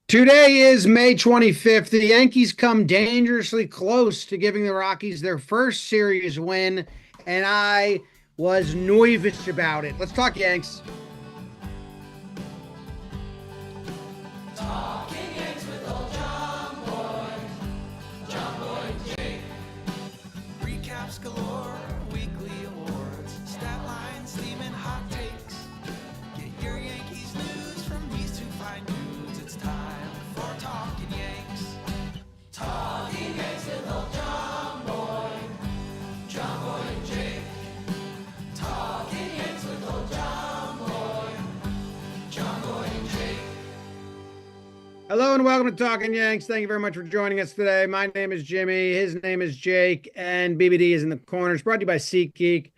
Today is May 25th. The Yankees come dangerously close to giving the Rockies their first series win, and I was nervous about it. Let's talk Yanks. Talking Yanks with old John Boy, Jake. Recaps galore, weekly awards, stat lines, theme, and hot takes. Get your Yankees news from these two fine dudes. It's time for Talking Yanks. Talking Yanks with old John Boy and Jake. Talking Yanks with old John Boy and Jake. Hello and welcome to Talking Yanks. Thank you very much for joining us today. My name is Jimmy. His name is Jake, and BBD is in the corners. Brought to you by SeatGeek.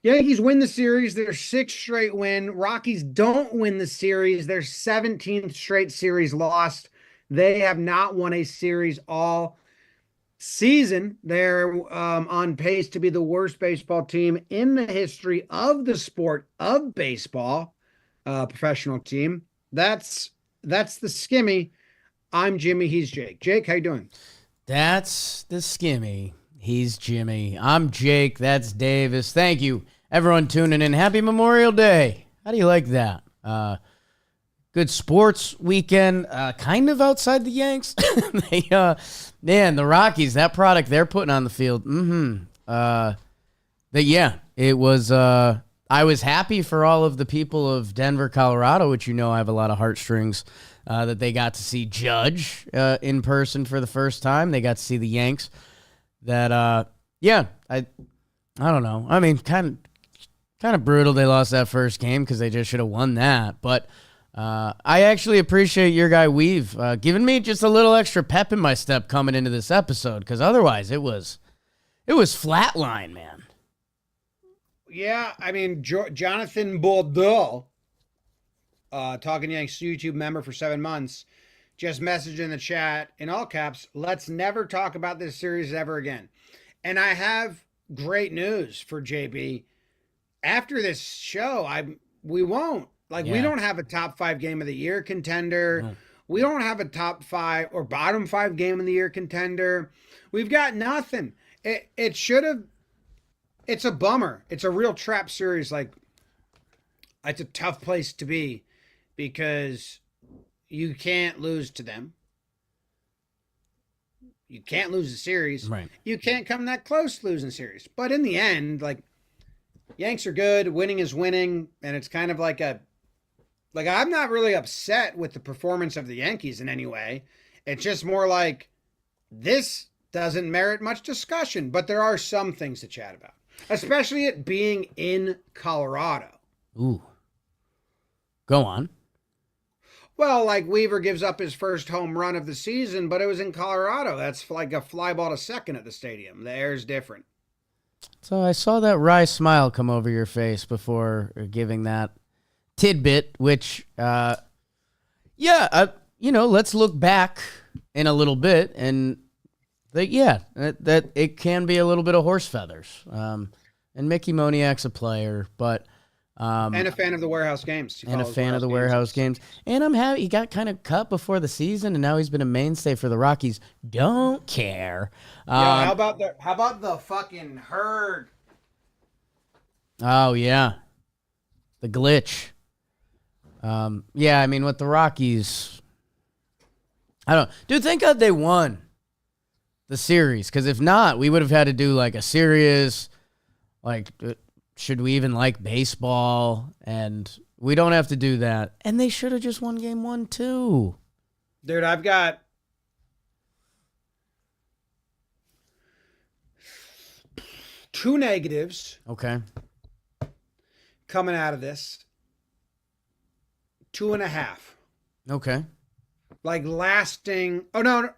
Yankees win the series, their sixth straight win. Rockies don't win the series, their 17th straight series lost. They have not won a series all season. They're on pace to be the worst baseball team in the history of the sport of baseball, professional team. That's the skimmy. I'm Jimmy. He's Jake. Jake, how you doing? That's the skimmy. He's Jimmy. I'm Jake. That's Davis. Thank you, everyone tuning in. Happy Memorial Day. How do you like that? Good sports weekend, kind of outside the Yanks. Man, the Rockies, that product they're putting on the field. It was. I was happy for all of the people of Denver, Colorado, which I have a lot of heartstrings, that they got to see Judge in person for the first time. They got to see the Yanks. I don't know. I mean, kind of brutal they lost that first game because they just should have won that. But I actually appreciate your guy Weave giving me just a little extra pep in my step coming into this episode, because otherwise it was flatline, man. Yeah, I mean, Jonathan Bordeaux, Talking Yanks YouTube member for 7 months, just messaged in the chat in all caps, let's never talk about this series ever again. And I have great news for JB. After this show, we won't. We don't have a top 5 game of the year contender. No. We don't have a top 5 or bottom 5 game of the year contender. We've got nothing. It should have. It's a bummer. It's a real trap series. It's a tough place to be because you can't lose to them. You can't lose the series. Right. You can't come that close to losing the series. But in the end, Yanks are good. Winning is winning. And it's kind of I'm not really upset with the performance of the Yankees in any way. It's just more like this doesn't merit much discussion. But there are some things to chat about, especially it being in Colorado. Ooh. Go on. Well, Weaver gives up his first home run of the season, but it was in Colorado. That's like a fly ball to second at the stadium. The air's different. So I saw that wry smile come over your face before giving that tidbit, which, let's look back in a little bit, and that it can be a little bit of horse feathers. And Mickey Moniak's a player, but and a fan of the Warehouse Games. And a fan of the Warehouse Games. And I'm happy he got kind of cut before the season, and now he's been a mainstay for the Rockies. Don't care. How about the fucking herd? Oh yeah, the glitch. I mean, with the Rockies, I don't. Dude, thank God they won the series, because if not, we would have had to do a serious, should we even like baseball? And we don't have to do that. And they should have just won game 1, too. Dude, I've got two negatives. Okay. Coming out of this. 2.5. Okay. Lasting. Oh, no.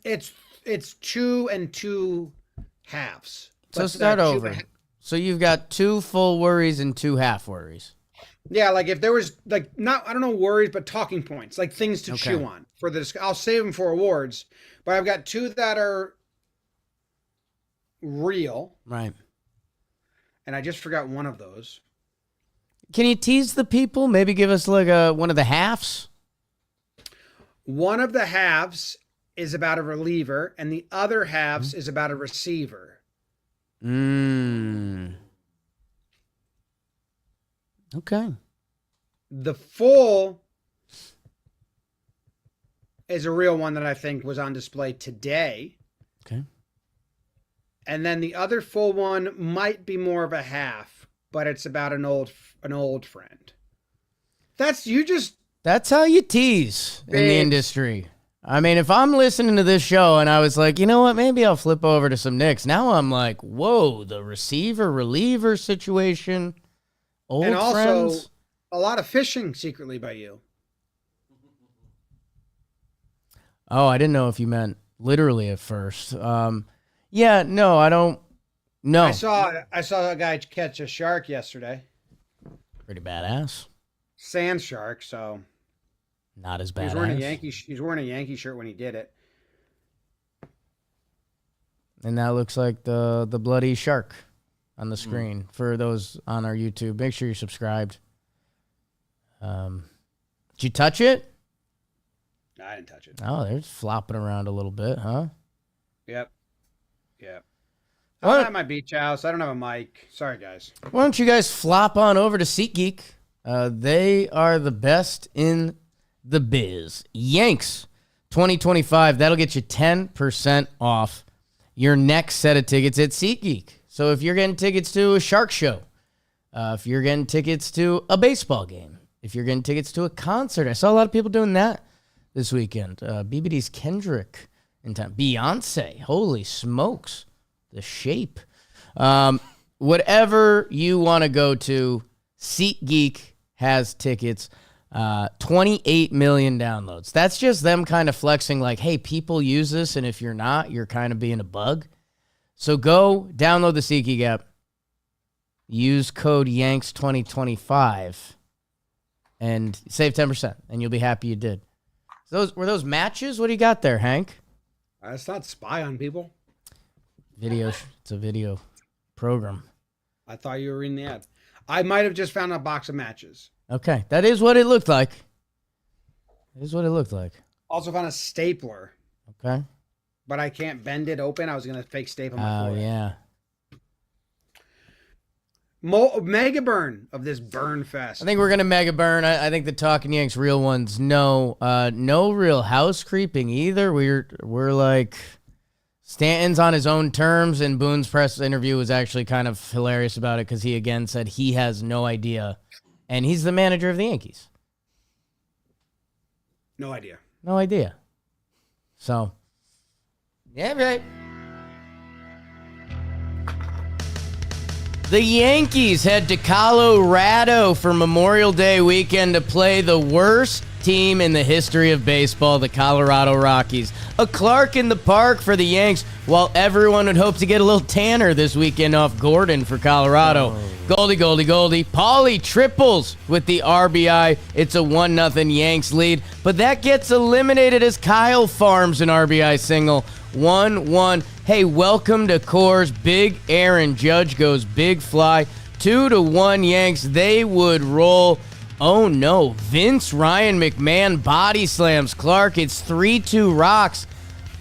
It's 2 2 halves. So start over. So you've got 2 full worries and 2 half worries. Yeah, if there was not, I don't know, worries, but talking points, things to chew on for this. I'll save them for awards, but I've got 2 that are real. Right. And I just forgot one of those. Can you tease the people? Maybe give us one of the halves? One of the halves is about a reliever, and the other halves is about a receiver. Okay. The full is a real one that I think was on display today. Okay. And then the other full one might be more of a half, but it's about an old friend. That's how you tease in the industry. I mean, if I'm listening to this show and I was like, you know what, maybe I'll flip over to some Knicks. Now I'm like, whoa, the receiver-reliever situation. Old and also friends. A lot of fishing secretly by you. Oh, I didn't know if you meant literally at first. Yeah, no, I don't. No. I saw a guy catch a shark yesterday. Pretty badass. Sand shark, so Not as he badass. was wearing a Yankee shirt when he did it. And that looks like the bloody shark on the screen. For those on our YouTube, make sure you're subscribed. Did you touch it? No, I didn't touch it. Oh, they're flopping around a little bit, huh? Yep. I'm at my beach house. I don't have a mic. Sorry, guys. Why don't you guys flop on over to SeatGeek? They are the best in the biz. Yanks 2025. That'll get you 10% off your next set of tickets at SeatGeek. So if you're getting tickets to a shark show, if you're getting tickets to a baseball game, if you're getting tickets to a concert, I saw a lot of people doing that this weekend. BBD's Kendrick in time. Beyonce. Holy smokes. The Shape. Whatever you want to go to, SeatGeek has tickets. 28 million downloads. That's just them kind of flexing like, hey, people use this, and if you're not, you're kind of being a bug. So go download the SeatGeek app. Use code Yanks 2025 and save 10%, and you'll be happy you did. So were those matches? What do you got there, Hank? It's not spy on people. It's a video program. I thought you were reading the ad. I might have just found a box of matches. Okay, that is what it looked like. Also found a stapler. Okay. But I can't bend it open. I was going to fake staple my forehead. Yeah. Mega burn of this burn fest. I think we're going to mega burn. I think the Talkin' Yanks real ones, no real house creeping either. We're like... Stanton's on his own terms, and Boone's press interview was actually kind of hilarious about it because he again said he has no idea, and he's the manager of the Yankees. No idea. No idea. So, yeah, right. The Yankees head to Colorado for Memorial Day weekend to play the worst team in the history of baseball, the Colorado Rockies. A Clark in the park for the Yanks, while everyone would hope to get a little tanner this weekend off Gordon for Colorado. Goldie. Paulie triples with the RBI. It's a 1-0 Yanks lead, but that gets eliminated as Kyle farms an RBI single. 1-1. Hey, welcome to Coors. Big Aaron Judge goes big fly. 2-1 Yanks. They would roll. Oh no, Vince Ryan McMahon body slams Clark. It's 3-2 Rocks,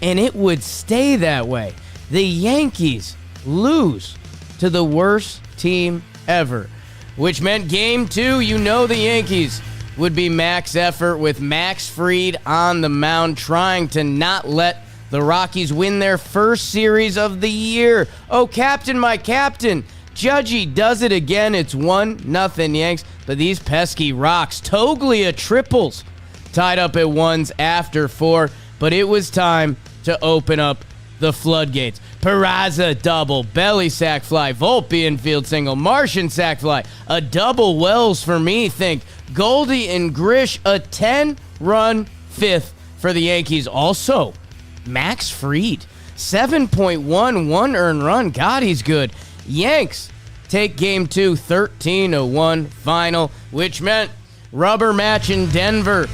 and it would stay that way. The Yankees lose to the worst team ever, which meant game 2, the Yankees would be max effort with Max Fried on the mound trying to not let the Rockies win their first series of the year. Oh, captain, my captain. Judgy does it again. It's 1-0 Yanks. But these pesky Rocks, Toglia triples, tied up at ones after 4. But it was time to open up the floodgates. Peraza double, belly sack fly, Volpe infield single, Martian sack fly, a double Wells for me, think. Goldie and Grish, a 10-run fifth for the Yankees. Also, Max Fried, 7.11 earned run. God, he's good. Yanks take game 2, 13-1 final, which meant rubber match in Denver.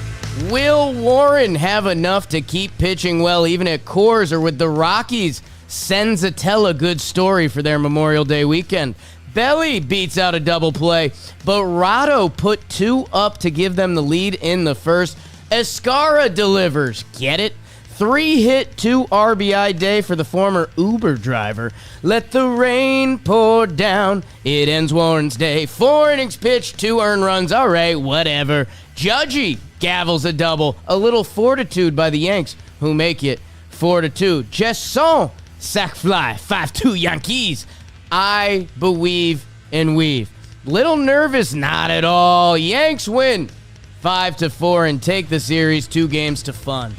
Will Warren have enough to keep pitching well even at Coors, or would the Rockies send tell a good story for their Memorial Day weekend? Belly beats out a double play, but Rado put 2 up to give them the lead in the first. Escarra delivers. Get it? 3-hit, 2 RBI day for the former Uber driver. Let the rain pour down. It ends Warren's day. 4 innings pitched, 2 earned runs. All right, whatever. Judgy gavels a double. A little fortitude by the Yanks, who make it 4-2. Jasson, sac fly, 5-2 Yankees. I believe in weave. Little nervous, not at all. Yanks win 5-4 and take the series 2 games to fun.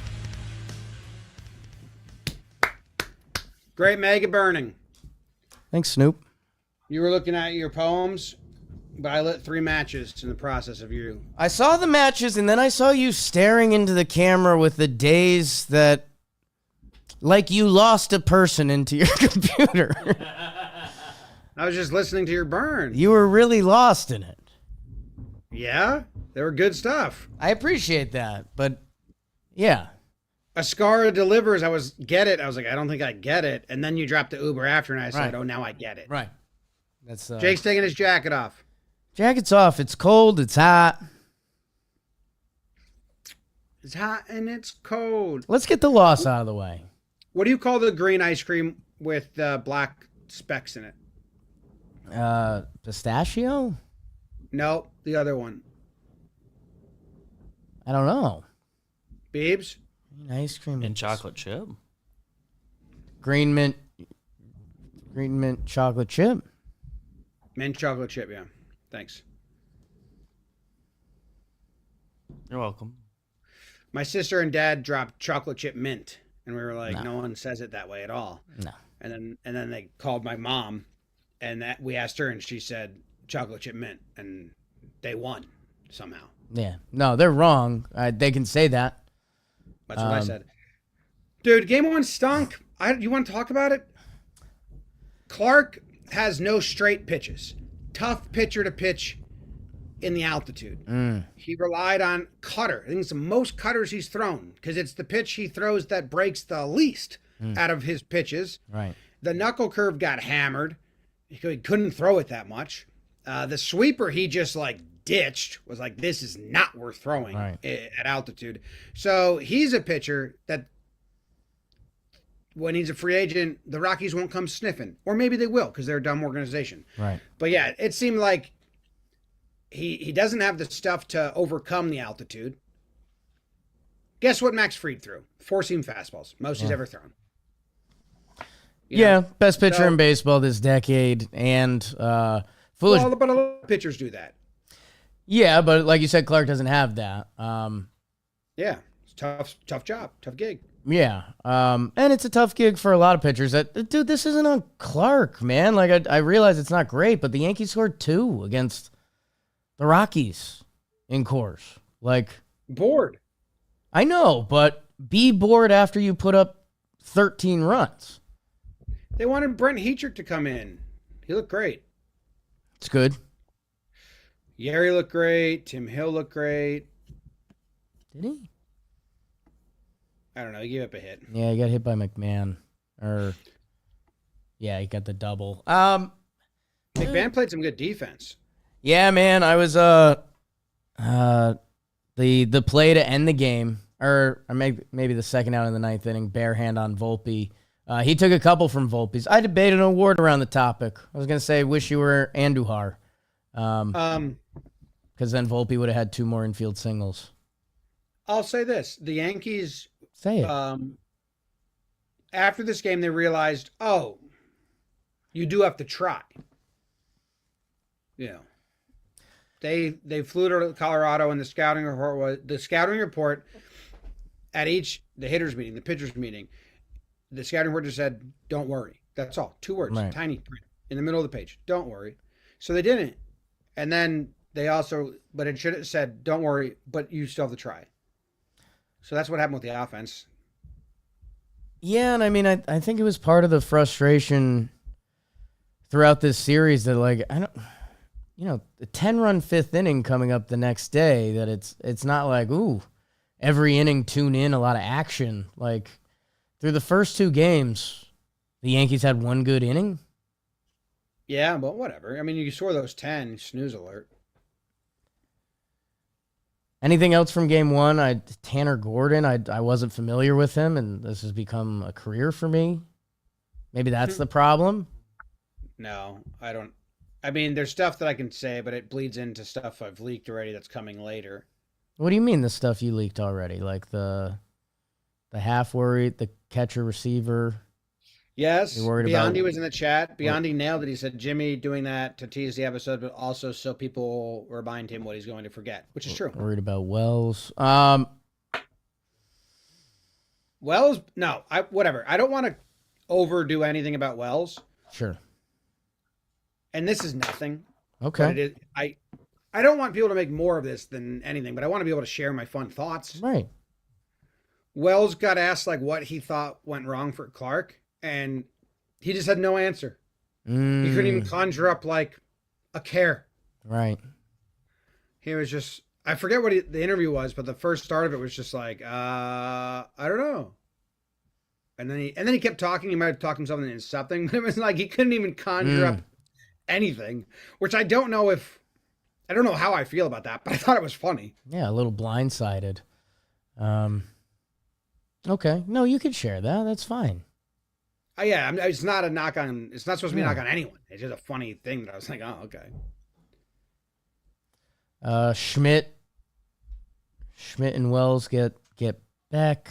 Great mega burning. Thanks, Snoop. You were looking at your poems, but I lit 3 matches in the process of you. I saw the matches, and then I saw you staring into the camera with the daze that, like you lost a person into your computer. I was just listening to your burn. You were really lost in it. Yeah, they were good stuff. I appreciate that, but yeah. Escarra delivers. I was like, I don't think I get it. And then you dropped the Uber after, and I said, Right. oh, now I get it. Right. That's Jake's taking his jacket off. Jacket's off. It's cold. It's hot. It's hot and it's cold. Let's get the loss out of the way. What do you call the green ice cream with black specks in it? Pistachio? No, the other one. I don't know. Beebs? Ice cream And chocolate chip. green mint chocolate chip. Mint chocolate chip, yeah. Thanks. You're welcome. My sister and dad dropped chocolate chip mint, and we were like, No. no one says it that way at all. No. And then they called my mom, and that we asked her, and she said chocolate chip mint, and they won somehow. Yeah. No, they're wrong. They can say that. That's what I said. Dude, game 1 stunk. You want to talk about it? Clark has no straight pitches. Tough pitcher to pitch in the altitude. He relied on cutter. I think it's the most cutters he's thrown because it's the pitch he throws that breaks the least out of his pitches. Right. The knuckle curve got hammered. He couldn't throw it that much. The sweeper he just like ditched, was like, this is not worth throwing at altitude. So he's a pitcher that when he's a free agent, the Rockies won't come sniffing. Or maybe they will because they're a dumb organization. Right. But yeah, it seemed like he doesn't have the stuff to overcome the altitude. Guess what Max Fried threw? 4-seam fastballs. Most he's ever thrown. You know? Best pitcher in baseball this decade. And foolish. Well, but a lot of pitchers do that. Yeah, but like you said, Clark doesn't have that. Yeah, it's tough job, tough gig. Yeah, and it's a tough gig for a lot of pitchers. Dude, this isn't on Clark, man. Like, I realize it's not great, but the Yankees scored 2 against the Rockies in Coors. Like, Bored. I know, but be bored after you put up 13 runs. They wanted Brent Heatrick to come in. He looked great. It's good. Yeri looked great. Tim Hill looked great. Did he? I don't know. He gave up a hit. Yeah, he got hit by McMahon. Yeah, he got the double. McMahon played some good defense. Yeah, man, I was the play to end the game, or maybe the second out of the 9th inning, bare hand on Volpe. He took a couple from Volpe's. I debated an award around the topic. I was gonna say, wish you were Andujar, because then Volpe would have had 2 more infield singles. I'll say this: the Yankees, Say it. after this game, they realized, oh, you do have to try. You know, they flew to Colorado, and the scouting report at the hitters meeting, the pitchers meeting, the scouting report just said, "Don't worry." That's all. 2 words, Right. tiny print in the middle of the page. Don't worry. So they didn't, and then they also, but it should have said, "Don't worry," but you still have to try. So that's what happened with the offense. Yeah, and I mean, I think it was part of the frustration throughout this series that, like, I don't, the 10-run 5th inning coming up the next day, that it's not like, ooh, every inning tune in, a lot of action. Like, through the first 2 games, the Yankees had 1 good inning. Yeah, but whatever. I mean, you score those 10, snooze alert. Anything else from game one? Tanner Gordon, I wasn't familiar with him, and this has become a career for me. Maybe that's the problem. No, I don't. I mean, there's stuff that I can say, but it bleeds into stuff I've leaked already that's coming later. What do you mean the stuff you leaked already? Like the half worried, the catcher receiver? Yes, You're worried Biondi about- was in the chat. Biondi nailed it. He said Jimmy doing that to tease the episode, but also so people remind him what he's going to forget, which is true. Worried about Wells. Wells, no, whatever. I don't want to overdo anything about Wells, Sure. and this is nothing. Okay. But it is. I don't want people to make more of this than anything, but I want to be able to share my fun thoughts. Right. Wells got asked like what he thought went wrong for Clark, and he just had no answer. He couldn't even conjure up like a care. Right. He was just, I forget what the interview was, but the first start of it was just like, I don't know. And then he kept talking. He might have talked himself into something, but it was like he couldn't even conjure up anything, which I don't know how I feel about that, but I thought it was funny. Yeah, a little blindsided. Okay. No, you could share that. That's fine. Yeah, it's not a knock on. It's not supposed to be a knock on anyone. It's just a funny thing that I was like, oh, okay. Schmidt and Wells get back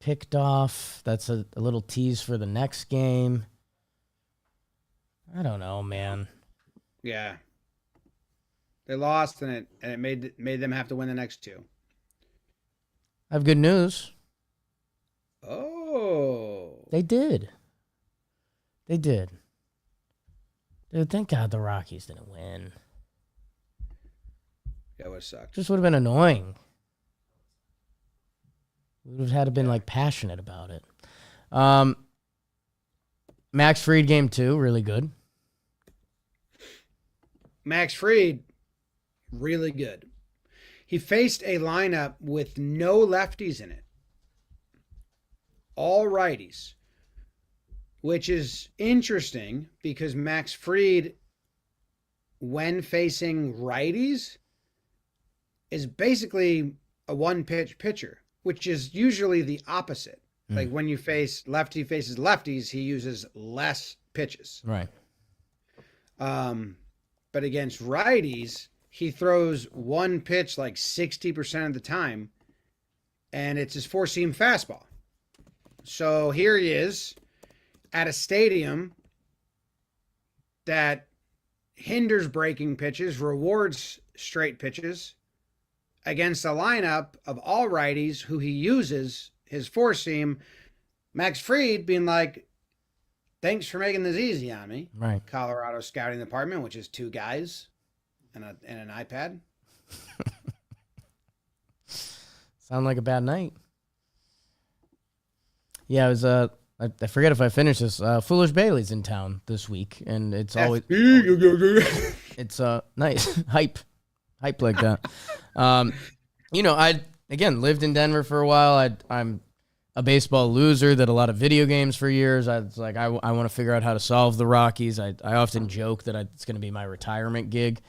picked off. That's a little tease for the next game. I don't know, man. Yeah, they lost, and it made them have to win the next two. I have good news. Oh, They did. Dude, thank God the Rockies didn't win. that would suck. Just would have been annoying. We would have had to been like passionate about it. Max Fried game 2, really good. Max Fried, really good. He faced a lineup with no lefties in it, all righties, which is interesting because Max Fried, when facing righties, is basically a one-pitch pitcher, which is usually the opposite. Like when you face lefty faces lefties, he uses less pitches. Right. But against righties, he throws one pitch like 60% of the time, and it's his four-seam fastball. So here he is at a stadium that hinders breaking pitches, rewards straight pitches, against a lineup of all righties who he uses his four-seam. Max Fried being like, thanks for making this easy on me. Right. Colorado scouting department, which is two guys and an iPad. Sound like a bad night. Yeah, it was I forget if I finished this. Foolish Bailey's in town this week, and it's always it's nice hype like that. I again lived in Denver for a while. I'm a baseball loser that a lot of video games for years. I was like, I want to figure out how to solve the Rockies. I often joke that it's going to be my retirement gig.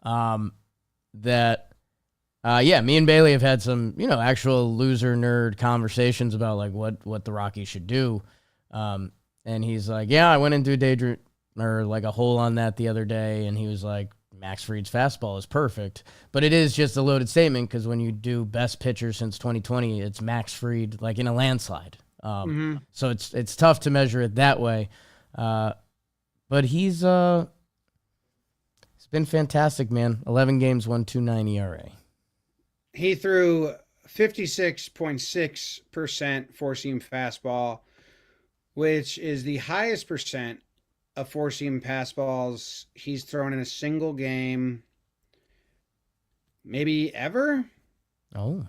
Me and Bailey have had some, actual loser nerd conversations about like what the Rockies should do. And he's like, yeah, I went into a daydream or like a hole on that the other day. And he was like, Max Fried's fastball is perfect, but it is just a loaded statement because when you do best pitcher since 2020, it's Max Fried, like in a landslide. So it's tough to measure it that way. But he's been fantastic, man. 11 games, 1.29 ERA. He threw 56.6% four-seam fastball, which is the highest percent of four-seam fastballs he's thrown in a single game, maybe ever. Oh,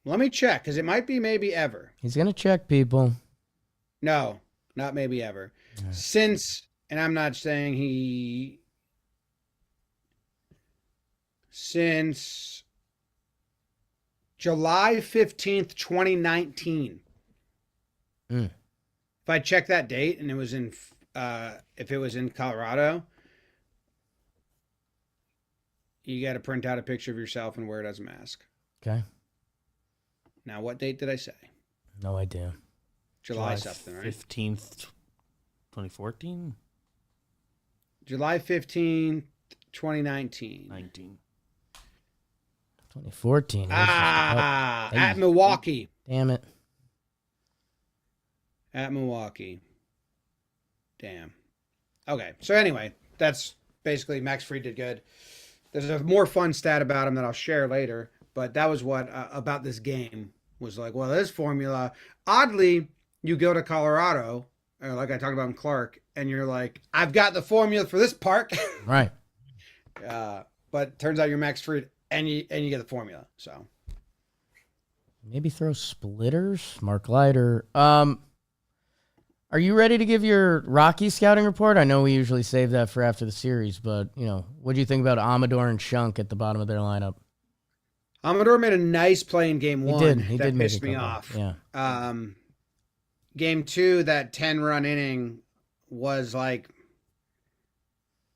Let me check, because it might be maybe ever. he's gonna check people. No, not maybe ever. Yeah. Since July 15th, 2019. If I check that date and it was if it was in Colorado, you got to print out a picture of yourself and wear it as a mask. Okay. Now, what date did I say? No idea. July something, right? 15th, 2014? July 15th, 2019. 19. 2014. At Milwaukee. Damn it. At Milwaukee. Damn. Okay. So anyway, that's basically Max Fried did good. There's a more fun stat about him that I'll share later, but that was what about this game was like, well, this formula. Oddly, you go to Colorado, like I talked about in Clark, and you're like, I've got the formula for this park. Right. But turns out you're Max Fried and you get the formula. So Maybe throw splitters. Mark Leiter. Are you ready to give your Rocky scouting report? I know we usually save that for after the series, but, what do you think about Amador and Shunk at the bottom of their lineup? Amador made a nice play in game one. He that did make pissed a me couple. off. Yeah. Game two, that 10-run inning was like,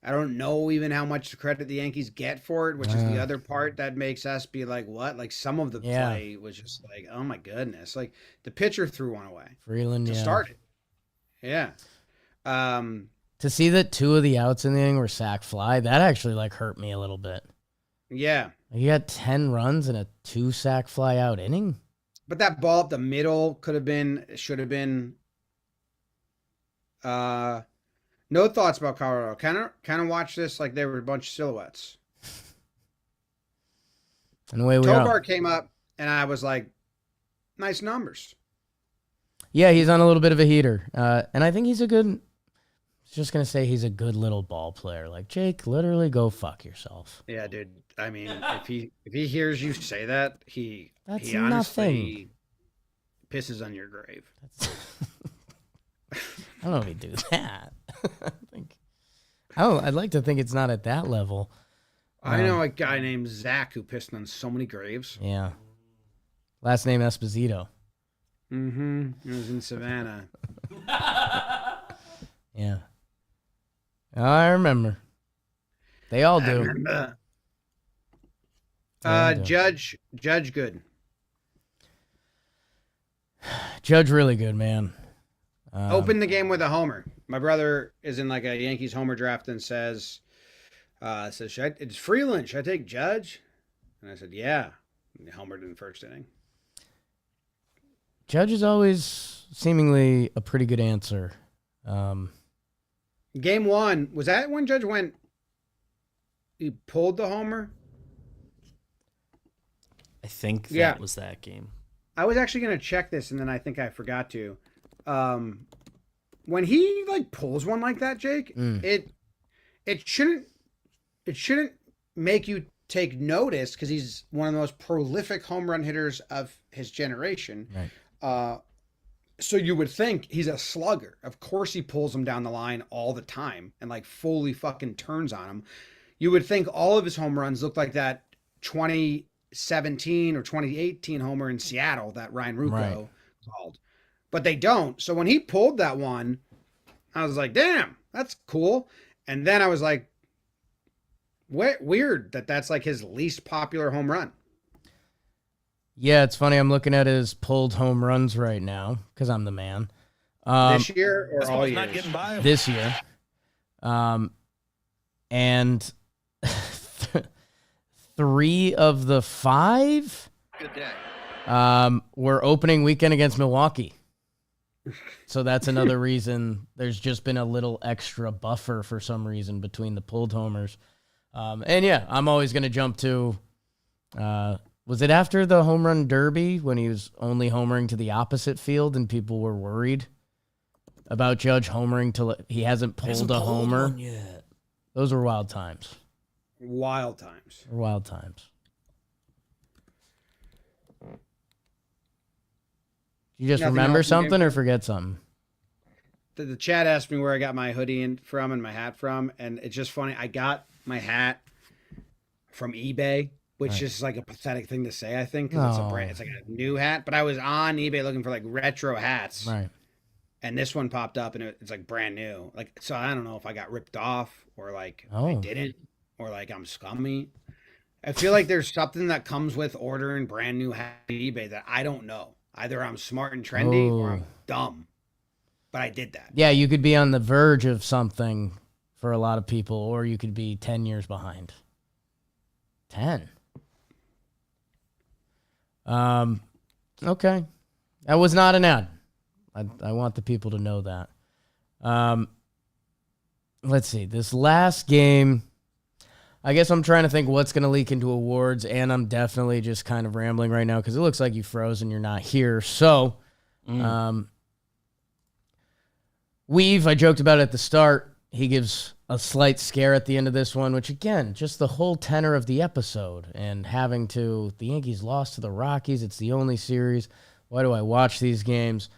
I don't know even how much credit the Yankees get for it, which is the other part that makes us be like, what? Like some of the play was just like, oh my goodness. Like the pitcher threw one away Freeland, to start it. Yeah. To see that two of the outs in the inning were sac fly, that actually hurt me a little bit. Yeah. You got 10 runs in a 2 sac fly out inning? But that ball up the middle should have been. No thoughts about Colorado. Kind of watch this like they were a bunch of silhouettes. And the way we Tobar came up, and I was like, nice numbers. Yeah, he's on a little bit of a heater. And I think he's a good... I was just going to say he's a good little ball player. Like, Jake, literally go fuck yourself. Yeah, dude. I mean, if he hears you say that, he That's honestly pisses on your grave. I don't know if he'd do that. I'd like to think it's not at that level. I know a guy named Zach who pissed on so many graves. Yeah. Last name Esposito. Mm-hmm. It was in Savannah. Yeah. I remember. They all do. Judge good. Judge really good, man. Open the game with a homer. My brother is in like a Yankees homer draft and says, it's Freeland. Should I take Judge? And I said, yeah. And he homered in the first inning. Judge is always seemingly a pretty good answer. Game one, was that when Judge he pulled the homer? I think that was that game. I was actually going to check this, and then I think I forgot to. When he pulls one like that, Jake, it shouldn't make you take notice because he's one of the most prolific home run hitters of his generation. Right. So you would think he's a slugger. Of course he pulls them down the line all the time and fully fucking turns on them. You would think all of his home runs look like that 2017 or 2018 homer in Seattle that Ryan Rucco called. But they don't. So when he pulled that one, I was like, damn, that's cool. And then I was like, weird that's his least popular home run. Yeah, it's funny. I'm looking at his pulled home runs right now because I'm the man. This year or all years? Not getting by. This year. And 3 of the 5 Good day. were opening weekend against Milwaukee. So that's another reason there's just been a little extra buffer for some reason between the pulled homers. And yeah, I'm always going to jump to, was it after the home run derby when he was only homering to the opposite field and people were worried about Judge homering till he hasn't pulled a homer? Yet. Those were wild times. Wild times. Wild times. You just Nothing remember else in game something or forget something? The chat asked me where I got my hoodie from and my hat from, and it's just funny. I got my hat from eBay, which is a pathetic thing to say, I think, because it's a brand. It's like a new hat, but I was on eBay looking for retro hats, Right. and this one popped up, and it's brand new. So I don't know if I got ripped off or I didn't or I'm scummy. I feel like there's something that comes with ordering brand new hats on eBay that I don't know. Either I'm smart and trendy or I'm dumb. But I did that. Yeah, you could be on the verge of something for a lot of people, or you could be 10 years behind. 10. Okay. That was not an ad. I want the people to know that. Let's see. This last game, I guess I'm trying to think what's going to leak into awards, and I'm definitely just kind of rambling right now because it looks like you froze and you're not here. So, Weave, I joked about it at the start. He gives a slight scare at the end of this one, which, again, just the whole tenor of the episode and having to, the Yankees lost to the Rockies. It's the only series. Why do I watch these games?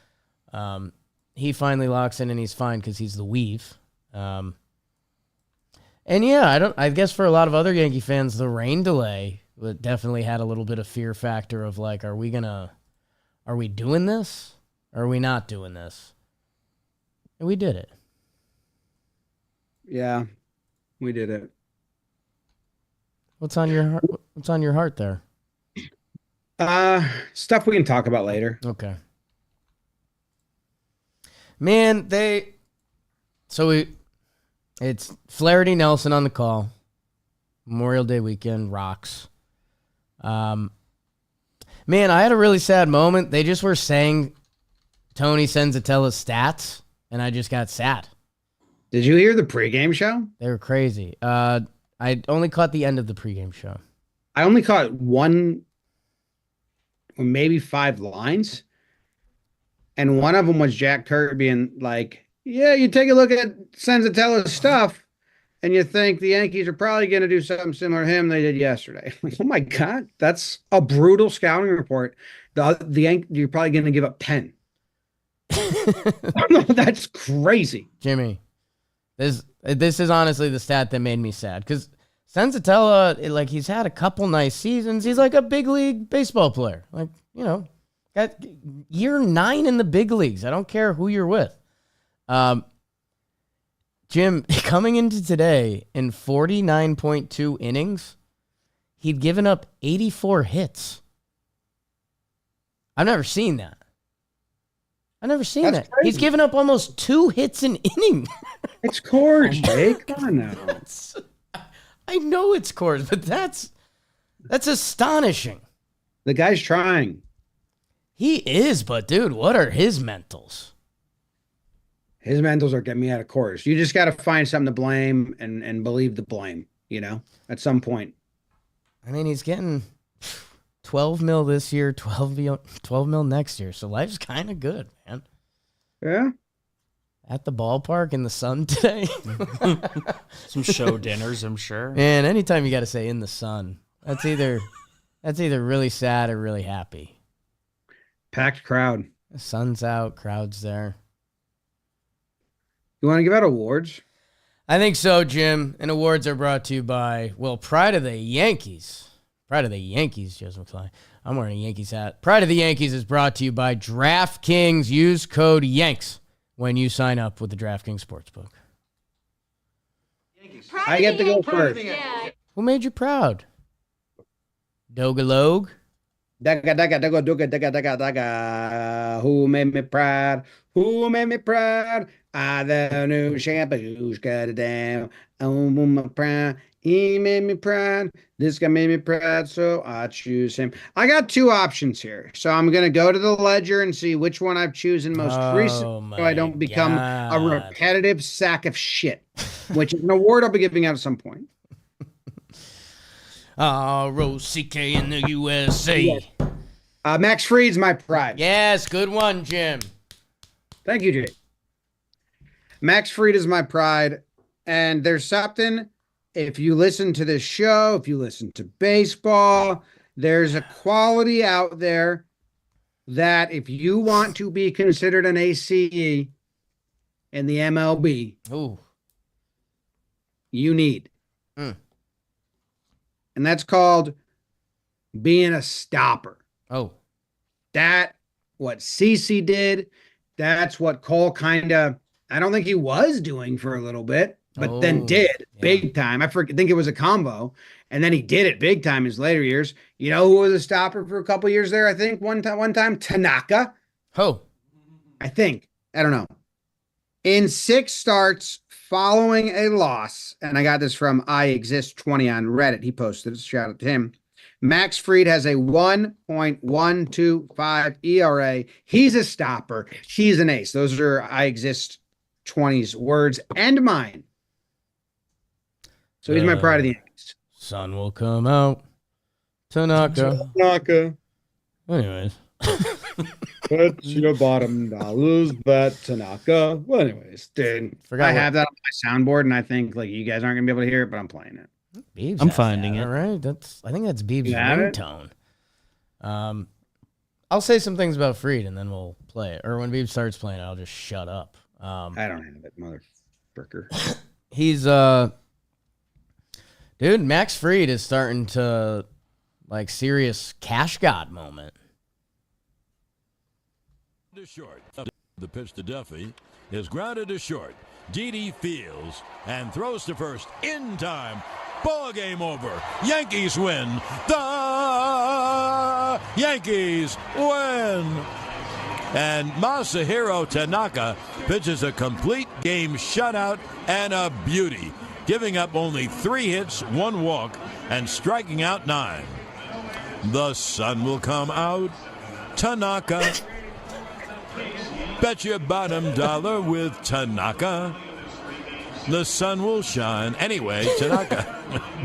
He finally locks in and he's fine because he's the Weave. And yeah, I guess for a lot of other Yankee fans, the rain delay definitely had a little bit of fear factor of like, are we doing this? Or are we not doing this? And we did it. Yeah, we did it. What's on your heart? What's on your heart there? Stuff we can talk about later. Okay. Man, it's Flaherty Nelson on the call. Memorial Day weekend rocks. Man, I had a really sad moment. They just were saying Tony Senzatella's stats, and I just got sad. Did you hear the pregame show? They were crazy. I only caught the end of the pregame show. I only caught one or maybe 5 lines. And one of them was Jack Kirby being like, yeah, you take a look at Senzatella's stuff and you think the Yankees are probably going to do something similar to him they did yesterday. Like, oh my God, that's a brutal scouting report. You're probably going to give up 10. That's crazy. Jimmy, this is honestly the stat that made me sad because Senzatella, like, he's had a couple nice seasons. He's like a big league baseball player. Like, you know, got year 9 in the big leagues. I don't care who you're with. Jim, coming into today in 49.2 innings, he'd given up 84 hits. I've never seen that. That's Crazy. He's given up almost 2 hits an inning. It's Coors, Jake. Come on now. I know it's Coors, but that's astonishing. The guy's trying. He is, but dude, what are his mentals? His mentals are getting me out of Coors. You just got to find something to blame and believe the blame, you know, at some point. I mean, he's getting 12 mil this year, 12 mil next year. So life's kind of good, man. Yeah. At the ballpark in the sun today. Some show dinners, I'm sure. Man, anytime you got to say in the sun, that's either really sad or really happy. Packed crowd. The sun's out, crowd's there. You want to give out awards? I think so, Jim. And awards are brought to you by, well, Pride of the Yankees. Pride of the Yankees, Jasson McFly. I'm wearing a Yankees hat. Pride of the Yankees is brought to you by DraftKings. Use code YANKS when you sign up with the DraftKings Sportsbook. I get to go first. Yeah. Who made you proud? Dogalogue? Daga, daga, daga, daga, daga, daga, daga. Who made me proud? Who made me proud? The new shampoo's got it down. Oh, my proud. He made me proud. This guy made me proud, so I choose him. I got 2 options here. So I'm going to go to the ledger and see which one I've chosen most recently so I don't become a repetitive sack of shit, which is an award I'll be giving out at some point. R-O-C-K in the USA. Max Fried's my pride. Yes, good one, Jim. Thank you, Jake. Max Fried is my pride. And there's something, if you listen to this show, if you listen to baseball, there's a quality out there that if you want to be considered an ACE in the MLB, Ooh. you need. Mm. And that's called being a stopper. Oh. What CeCe did, that's what Cole kind of, I don't think he was doing for a little bit, but then did big time. I think it was a combo. And then he did it big time in his later years. You know who was a stopper for a couple years there? I think one time Tanaka. Oh, I think. I don't know. In 6 starts following a loss, and I got this from I Exist 20 on Reddit. He posted it. Shout out to him. Max Fried has a 1.125 ERA. He's a stopper. He's an ace. Those are I Exist 20's words and mine. So he's my pride of the Yankees. sun will come out. Tanaka. Anyways. Put your bottom dollars bet Tanaka. Well, anyways, dude, I have that on my soundboard, and I think like you guys aren't gonna be able to hear it, but I'm playing it. Beebs I'm finding it. All right, I think that's Beebs' You have it? ringtone. I'll say some things about Fried, and then we'll play it. Or when Beebs starts playing it, I'll just shut up. I don't have it, motherfucker. He's dude, Max Fried is starting to like serious cash god moment. To short. The pitch to Duffy is grounded to short. Didi fields and throws to first in time. Ball game over. Yankees win. The Yankees win. And Masahiro Tanaka pitches a complete game shutout and a beauty, giving up only 3 hits, 1 walk, and striking out 9. The sun will come out. Tanaka. Bet your bottom dollar with Tanaka. The sun will shine. Anyway, Tanaka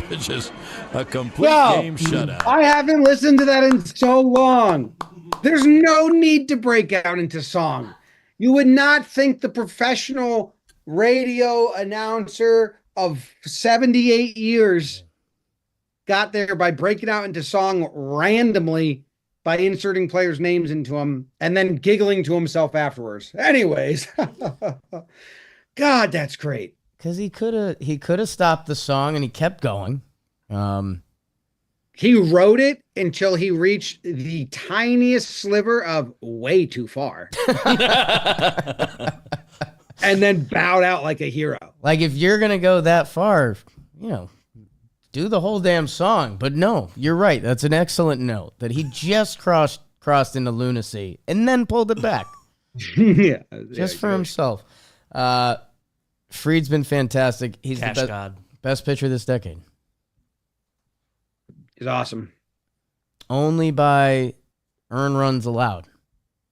pitches a complete game shutout. I haven't listened to that in so long. There's no need to break out into song. You would not think the professional radio announcer of 78 years got there by breaking out into song randomly by inserting players' names into them and then giggling to himself afterwards. Anyways, God, that's great. Because he could have stopped the song and he kept going. He wrote it until he reached the tiniest sliver of way too far. And then bowed out like a hero. Like if you're gonna go that far, you know, do the whole damn song. But no, you're right. That's an excellent note that he just crossed into lunacy and then pulled it back. Just for himself. Fried's been fantastic. He's Cash the God. best pitcher this decade. He's awesome. Only by earned runs allowed.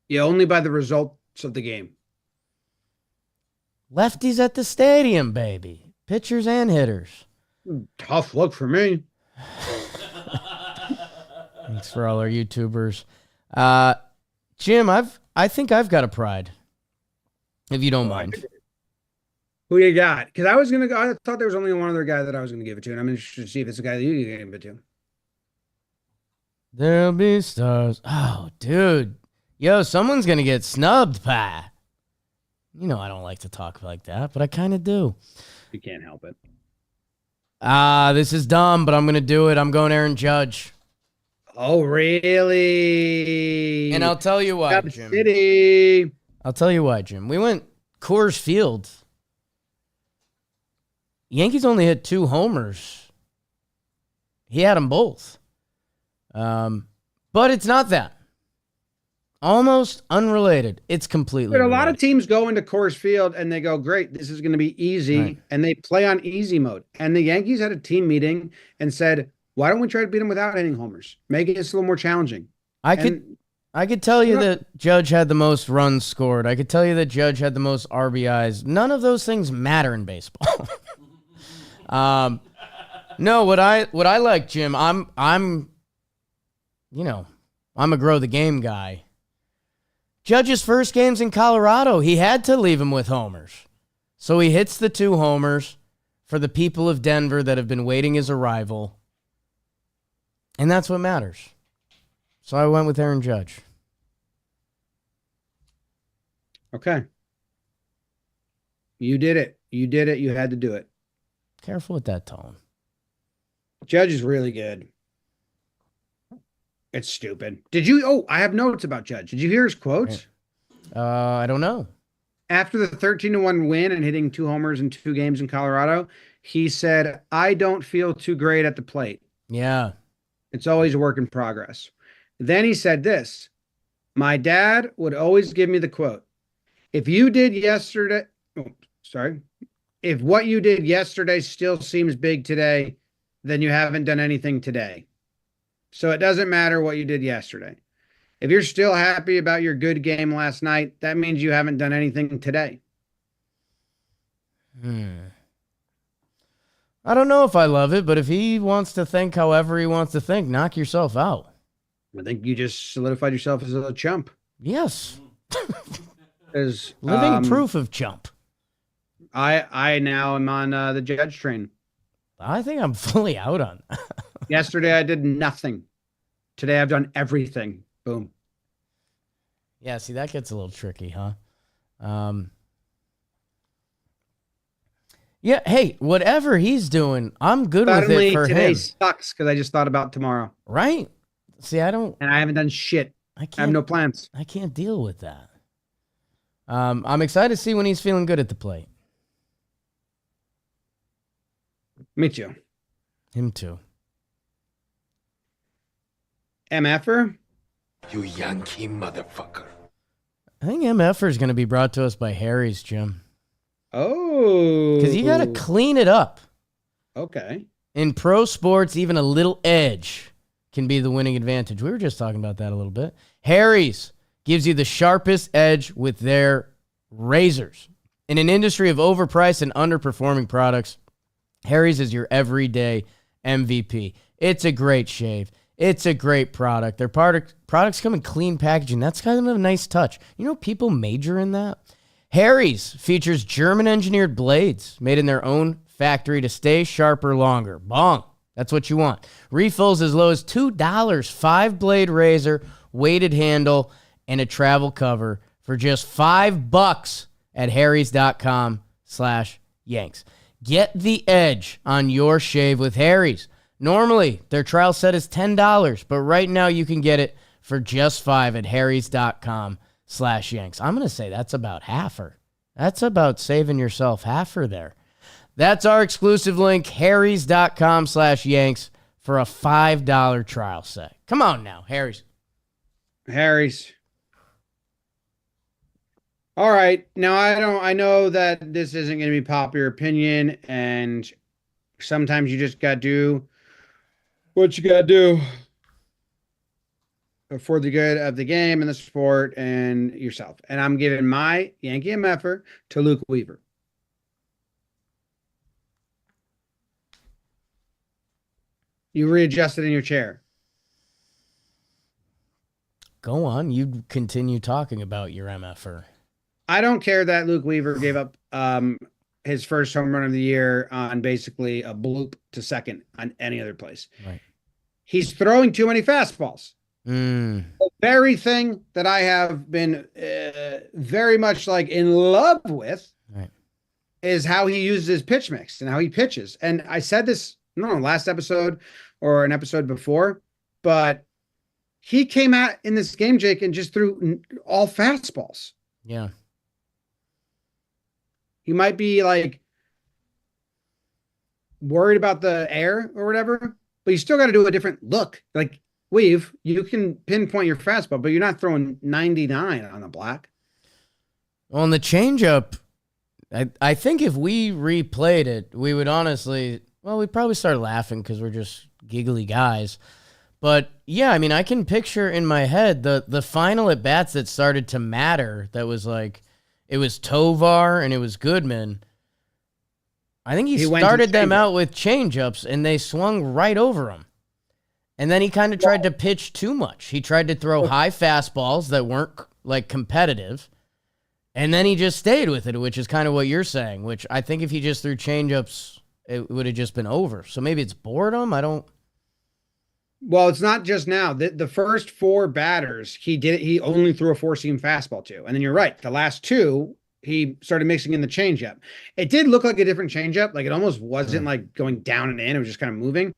Yeah, only by the results of the game. Lefties at the stadium, baby. Pitchers and hitters. Tough look for me. Thanks for all our YouTubers. Jim, I think I've got a pride. If you don't mind. Who you got? Because I thought there was only one other guy that I was going to give it to, and I'm interested to see if it's the guy that you gave it to. There'll be stars. Oh, dude. Yo, someone's going to get snubbed, pa. You know I don't like to talk like that, but I kind of do. You can't help it. This is dumb, but I'm going to do it. I'm going Aaron Judge. Oh, really? And I'll tell you why, Cup Jim. City. I'll tell you why, Jim. We went Coors Field. Yankees only hit 2 homers. He had them both. But it's not that. Almost unrelated. It's completely But a lot of related. teams go into Coors Field and they go, great, this is going to be easy. Right. And they play on easy mode. And the Yankees had a team meeting and said, why don't we try to beat them without hitting homers? Make it a little more challenging. I could tell you that Judge had the most runs scored. I could tell you that Judge had the most RBIs. None of those things matter in baseball. No, what I like, Jim, I'm a grow the game guy. Judge's first games in Colorado, he had to leave him with homers. So he hits the 2 homers for the people of Denver that have been waiting his arrival. And that's what matters. So I went with Aaron Judge. Okay. You did it. You did it. You had to do it. Careful with that tone. Judge is really good. It's stupid. Did you? Oh, I have notes about Judge. Did you hear his quotes? I don't know. after the 13-1 win and hitting 2 homers in 2 games in Colorado, he said, "I don't feel too great at the plate. Yeah. It's always a work in progress." Then he said this, "My dad would always give me the quote, if you did yesterday, oh, sorry, if what you did yesterday still seems big today, then you haven't done anything today. So it doesn't matter what you did yesterday. If you're still happy about your good game last night, that means you haven't done anything today." I don't know if I love it, but if he wants to think however he wants to think, knock yourself out. I think you just solidified yourself as a chump. Yes. As Living proof of chump. I now am on the Judge train. I think I'm fully out on that. Yesterday I did nothing. Today I've done everything. Boom. Yeah, see, that gets a little tricky, huh? Yeah, hey, whatever he's doing, I'm good with Suddenly it for today him. sucks because I just thought about tomorrow. Right? See, I don't... And I haven't done shit. I I have no plans. I can't deal with that. I'm excited to see when he's feeling good at the plate. Me too. Him too. MFer? You Yankee motherfucker. I think MFer is going to be brought to us by Harry's, Jim. Oh. Because you got to clean it up. Okay. In pro sports, even a little edge can be the winning advantage. We were just talking about that a little bit. Harry's gives you the sharpest edge with their razors. In an industry of overpriced and underperforming products, Harry's is your everyday MVP. It's a great shave. It's a great product. Their products come in clean packaging. That's kind of a nice touch. You know, people major in that. Harry's features German-engineered blades made in their own factory to stay sharper longer. Bong. That's what you want. Refills as low as $2. 5-blade razor, weighted handle, and a travel cover for just $5 at harrys.com/Yanks. Get the edge on your shave with Harry's. Normally, their trial set is $10, but right now you can get it for just $5 at harrys.com/Yanks. I'm going to say that's about halfer. That's about saving yourself halfer there. That's our exclusive link, harrys.com/Yanks, for a $5 trial set. Come on now, Harry's. Harry's. All right. Now I know that this isn't going to be popular opinion, and sometimes you just got to do what you got to do for the good of the game and the sport and yourself. And I'm giving my Yankee MFer to Luke Weaver. You readjusted in your chair. Go on. You continue talking about your MFer. I don't care that Luke Weaver gave up his first home run of the year on basically a bloop to second on any other place. Right. He's throwing too many fastballs. Mm. The very thing that I have been very much like in love with is how he uses his pitch mix and how he pitches. And I said this, I don't know, last episode or an episode before, but he came out in this game, Jake, and just threw all fastballs. Yeah. You might be like worried about the air or whatever, but you still got to do a different look. Like Weave, you can pinpoint your fastball, but you're not throwing 99 on the block. Well, in the changeup, I think if we replayed it, we would honestly, well, we'd probably start laughing because we're just giggly guys. But yeah, I mean, I can picture in my head the final at bats that started to matter. That was like, it was Tovar and it was Goodman. I think he started them out with changeups and they swung right over him. And then he kind of tried to pitch too much. He tried to throw high fastballs that weren't like competitive. And then he just stayed with it, which is kind of what you're saying, which I think if he just threw changeups, it would have just been over. So maybe it's boredom. I don't. Well, it's not just now. The first 4 batters, he only threw a 4-seam fastball to. And then you're right. The last 2, he started mixing in the changeup. It did look like a different changeup. Like it almost wasn't like going down and in. It was just kind of moving.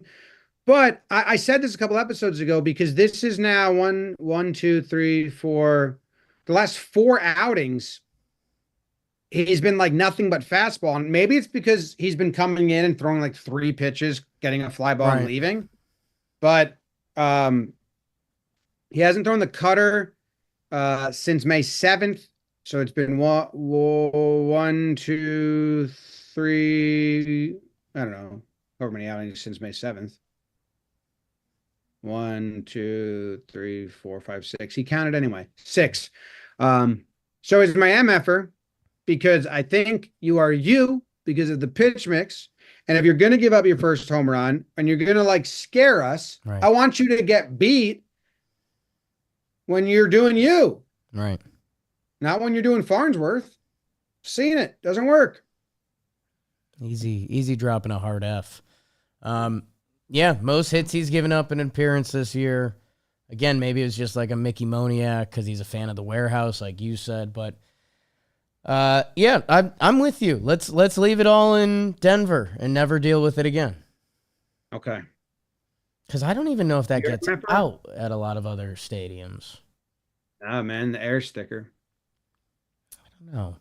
But I said this a couple episodes ago because this is now 1, 2, 3, 4. The last 4 outings, he's been like nothing but fastball. And maybe it's because he's been coming in and throwing like 3 pitches, getting a fly ball and Right. leaving. But he hasn't thrown the cutter since May 7th. So it's been 1, 2, 3. I don't know. However many outings since May 7th. 1, 2, 3, 4, 5, 6. He counted anyway. 6. So is my MFer because I think you are you because of the pitch mix. And if you're going to give up your first home run and you're going to like scare us, Right. I want you to get beat when you're doing you, Right. not when you're doing Farnsworth. Seen it. Doesn't work. Easy dropping a hard F. Yeah, most hits he's given up in an appearance this year. Again, maybe it was just like a Mickey Moniak because he's a fan of the warehouse, like you said. But yeah, I'm with you. Let's leave it all in Denver and never deal with it again. Okay. Because I don't even know if that You're gets a member? out at a lot of other stadiums. Ah, man, the air sticker. No.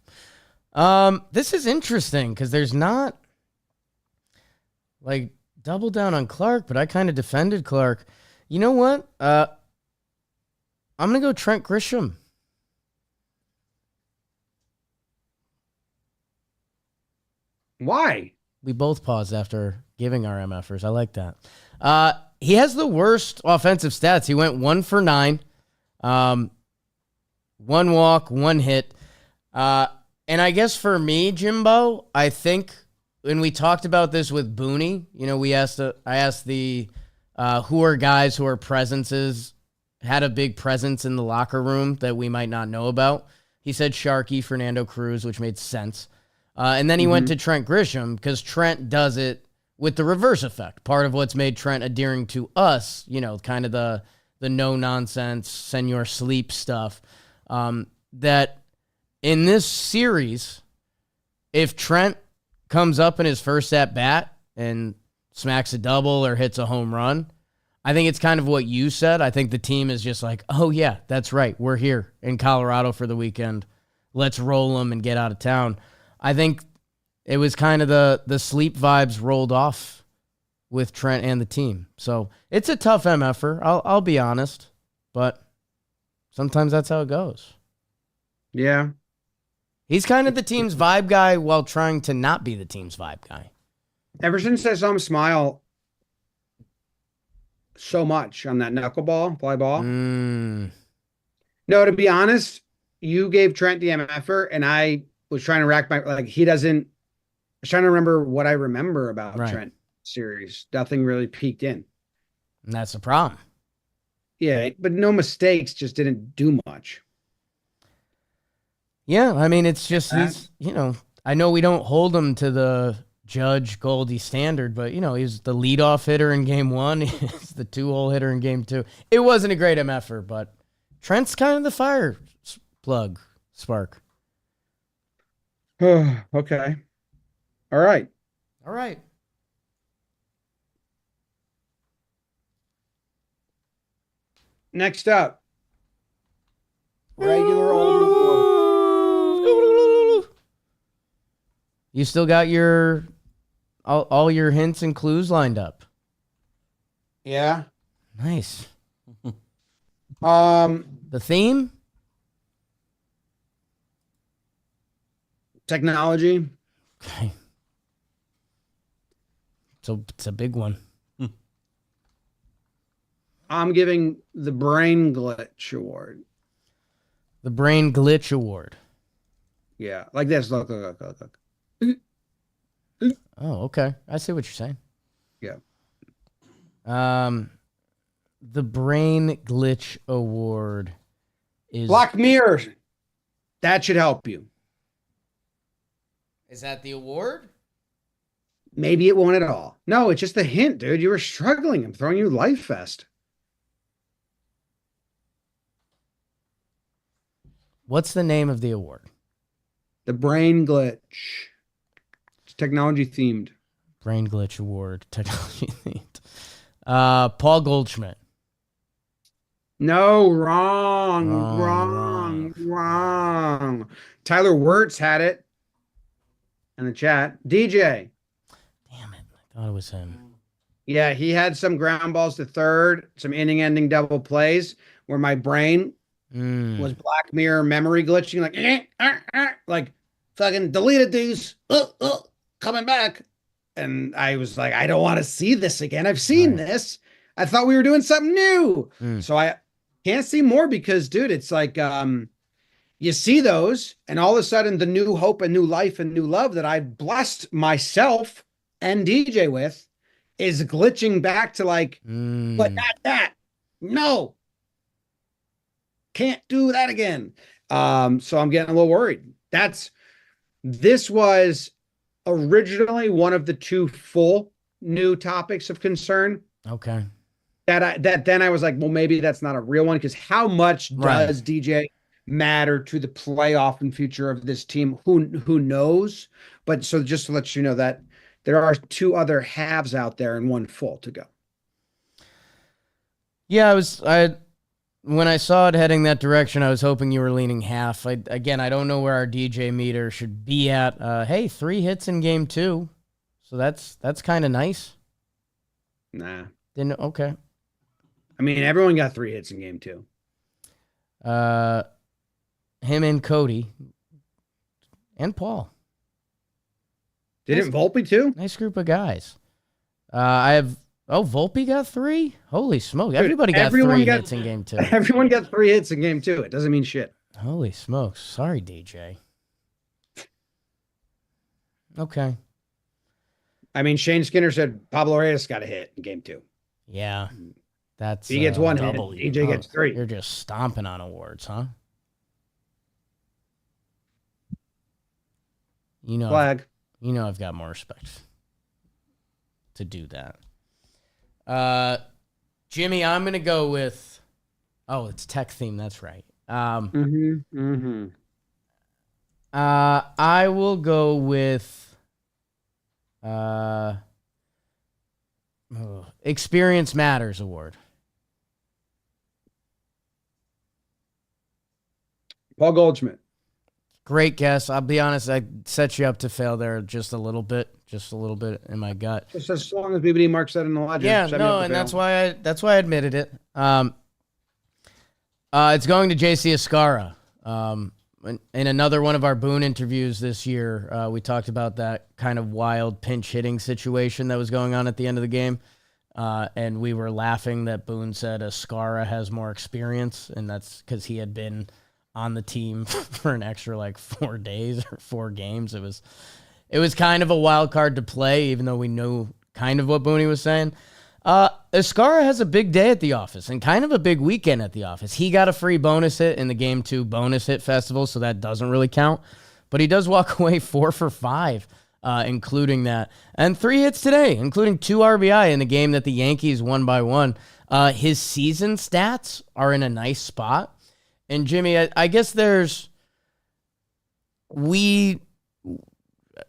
This is interesting because there's not like double down on Clark, but I kind of defended Clark. You know what? I'm gonna go Trent Grisham. Why? We both paused after giving our MFers. I like that. He has the worst offensive stats. He went 1 for 9, 1 walk, 1 hit. And I guess for me, Jimbo, I think when we talked about this with Booney, you know, I asked the who are guys who are presences, had a big presence in the locker room that we might not know about. He said Sharkey, Fernando Cruz, which made sense. And then he went to Trent Grisham because Trent does it with the reverse effect. Part of what's made Trent endearing to us, you know, kind of the no-nonsense, Senor Sleep stuff, that in this series, if Trent comes up in his first at-bat and smacks a double or hits a home run, I think it's kind of what you said. I think the team is just like, oh, yeah, that's right. We're here in Colorado for the weekend. Let's roll them and get out of town. I think it was kind of the sleep vibes rolled off with Trent and the team. So it's a tough MFer. I'll be honest, but sometimes that's how it goes. Yeah. He's kind of the team's vibe guy while trying to not be the team's vibe guy. Ever since I saw him smile so much on that knuckleball, fly ball. No, to be honest, you gave Trent the MFer, and I was trying to rack my, like, he doesn't, I was trying to remember what I remember about Right. Trent series. Nothing really peeked in. And that's the problem. Yeah, but no mistakes, just didn't do much. Yeah, I mean, it's just he's, you know, I know we don't hold him to the Judge Goldie standard, but, you know, he's the leadoff hitter in game 1. He's the 2-hole hitter in game 2. It wasn't a great MFer, but Trent's kind of the fire plug spark. Okay. All right. All right. Next up, regular old report. You still got your all your hints and clues lined up. Yeah. Nice. The The theme? technology. Okay. So it's a big one. I'm giving the Brain Glitch Award. The Brain Glitch Award. Yeah, like this. Look. Oh, okay. I see what you're saying. Yeah. The Brain Glitch Award is Black Mirror. That should help you. Is that the award? Maybe it won't at all. No, it's just a hint, dude. You were struggling. I'm throwing you Life Fest. What's the name of the award? The Brain Glitch. It's technology themed. Brain Glitch Award, technology themed. Paul Goldschmidt. No, wrong. Tyler Wirtz had it. in the chat. DJ. Damn it. I thought it was him. Yeah, he had some ground balls to third, some inning-ending double plays where my brain was Black Mirror memory glitching, like fucking deleted these, coming back. And I was like, I don't want to see this again. I've seen this. I thought we were doing something new. So I can't see more because, dude, it's like you see those, and all of a sudden the new hope and new life and new love that I blessed myself and DJ with is glitching back to like, but not that. No. Can't do that again. So I'm getting a little worried. This was originally one of the two full new topics of concern. Okay. That then I was like, well, maybe that's not a real one, because how much does DJ matter to the playoff and future of this team? Who knows? But so just to let you know that there are two other halves out there and one full to go. Yeah, when I saw it heading that direction, I was hoping you were leaning half. I don't know where our DJ meter should be at. Hey, 3 hits in game 2. So that's kind of nice. Nah. Okay. I mean, everyone got 3 hits in game 2. Him and Cody and Paul. Didn't Volpe too? Nice group of guys. Volpe got 3? Holy smoke. Dude, Everybody got 3 hits in game 2. Everyone got 3 hits in game 2. It doesn't mean shit. Holy smokes. Sorry, DJ. Okay. I mean, Shane Skinner said Pablo Reyes got a hit in game 2. Yeah. That's he gets 1 hit. double. DJ gets 3. You're just stomping on awards, huh? Flag. I've got more respect to do that. Jimmy, I'm going to go with, it's tech theme. That's right. I will go with, Experience Matters Award. Paul Goldschmidt. Great guess. I'll be honest, I set you up to fail there just a little bit in my gut. Just as long as BBD Mark said in the legend. Yeah, no, and that's why I admitted it. It's going to JC Escarra. In another one of our Boone interviews this year, we talked about that kind of wild pinch hitting situation that was going on at the end of the game. And we were laughing that Boone said Escarra has more experience, and that's because he had been on the team for an extra 4 days or 4 games. It was kind of a wild card to play, even though we knew kind of what Booney was saying. Escarra has a big day at the office and kind of a big weekend at the office. He got a free bonus hit in the Game 2 bonus hit festival, so that doesn't really count. But he does walk away 4 for 5, including that. And 3 hits today, including 2 RBI in the game that the Yankees won by 1. His season stats are in a nice spot. And Jimmy, I guess we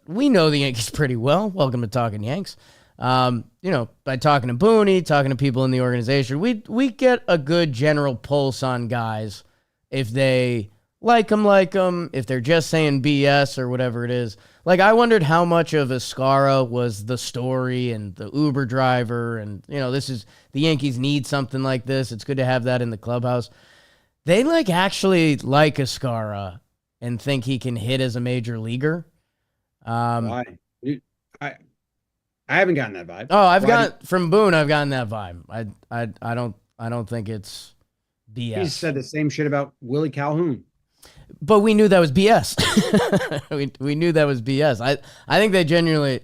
know the Yankees pretty well. Welcome to Talkin' Yanks. By talking to Booney, talking to people in the organization, we get a good general pulse on guys if they like them, if they're just saying BS or whatever it is. I wondered how much of Escarra was the story and the Uber driver, and this is the Yankees need something like this. It's good to have that in the clubhouse. They actually like Escarra and think he can hit as a major leaguer. Why? I haven't gotten that vibe. Oh, from Boone, I've gotten that vibe. I don't think it's BS. He said the same shit about Willie Calhoun. But we knew that was BS. we knew that was BS. I think they genuinely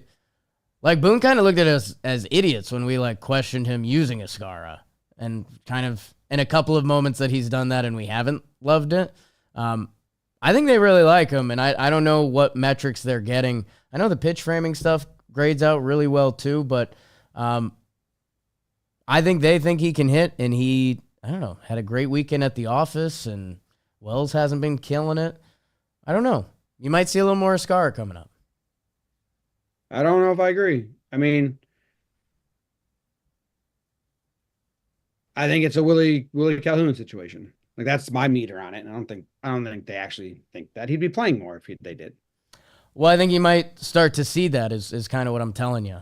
Boone kind of looked at us as idiots when we questioned him using Escarra, and kind of in a couple of moments that he's done that and we haven't loved it. I think they really like him, and I don't know what metrics they're getting. I know the pitch framing stuff grades out really well too, but I think they think he can hit, and he, had a great weekend at the office, and Wells hasn't been killing it. I don't know. You might see a little more Escarra coming up. I don't know if I agree. I mean, I think it's a Willie Calhoun situation. That's my meter on it. And I don't think they actually think that he'd be playing more if they did. Well, I think you might start to see that is kind of what I'm telling you.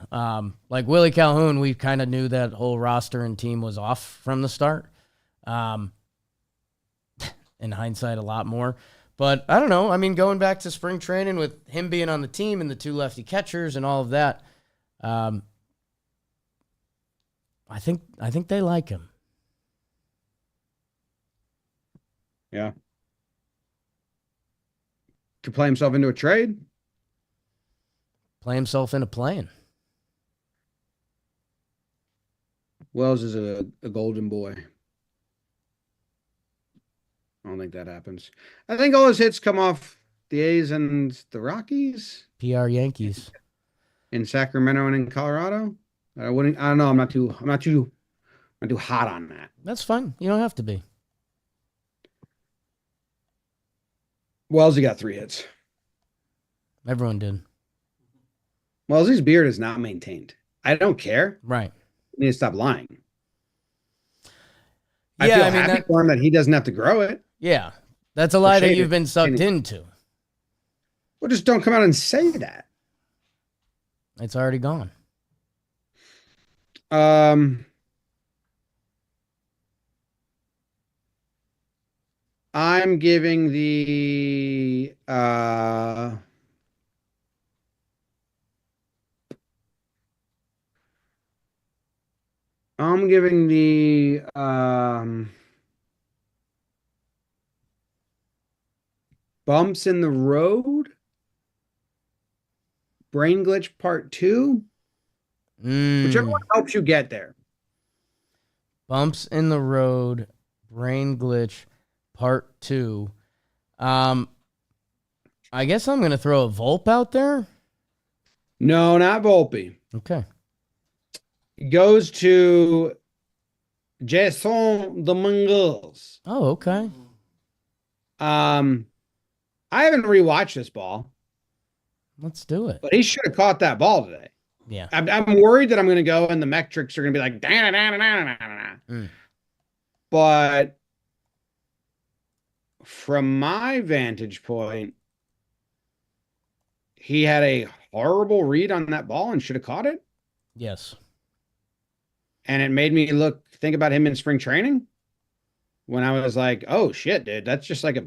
Like Willie Calhoun, we kind of knew that whole roster and team was off from the start. In hindsight, a lot more. But I don't know. I mean, going back to spring training with him being on the team and the 2 lefty catchers and all of that, I think they like him. Yeah. Could play himself into a trade. Play himself into playing. Wells is a golden boy. I don't think that happens. I think all his hits come off the A's and the Rockies. PR Yankees. In Sacramento and in Colorado. I don't know. I'm not too hot on that. That's fine. You don't have to be. Wellesley got 3 hits. Everyone did. Wellesley's beard is not maintained. I don't care. Right. You need to stop lying. Yeah, I feel I mean, happy for him that he doesn't have to grow it. Yeah. That's a lie that shade you've it. been sucked into. Well, just don't come out and say that. It's already gone. I'm giving the Bumps in the Road, Brain Glitch Part 2, whichever one helps you get there. Bumps in the Road, Brain Glitch Part 2. I guess I'm going to throw a Volpe out there. No, not Volpe. Okay. It goes to Jasson Dominguez. Oh, okay. I haven't rewatched this ball, Let's do it. but he should have caught that ball today. Yeah. I'm worried that I'm going to go and the metrics are going to be like, da-da-da-da-da-da-da. But from my vantage point, he had a horrible read on that ball and should have caught it. Yes. And it made me think about him in spring training when I was like, oh shit, dude, that's just like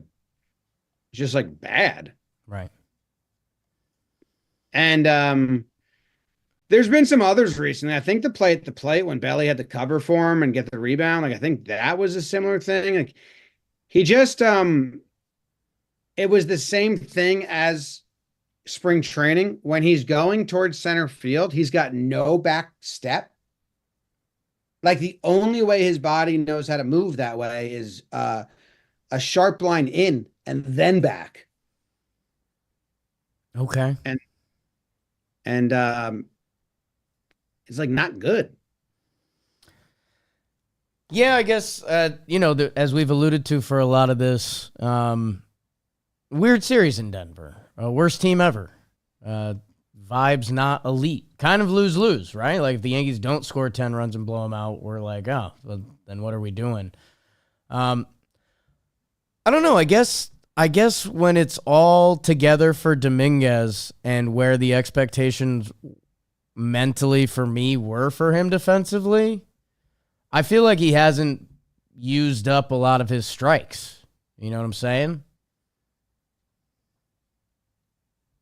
bad. Right. And there's been some others recently. I think the play at the plate when Belly had to cover for him and get the rebound, like I think that was a similar thing. Like he just it was the same thing as spring training. When he's going towards center field, he's got no back step. Like the only way his body knows how to move that way is a sharp line in and then back. Okay. And it's like not good. Yeah, I guess, as we've alluded to for a lot of this, weird series in Denver. Worst team ever. Vibes not elite. Kind of lose-lose, right? Like if the Yankees don't score 10 runs and blow them out, we're like, oh, well, then what are we doing? I don't know. I guess when it's all together for Dominguez and where the expectations mentally for me were for him defensively, I feel like he hasn't used up a lot of his strikes. You know what I'm saying?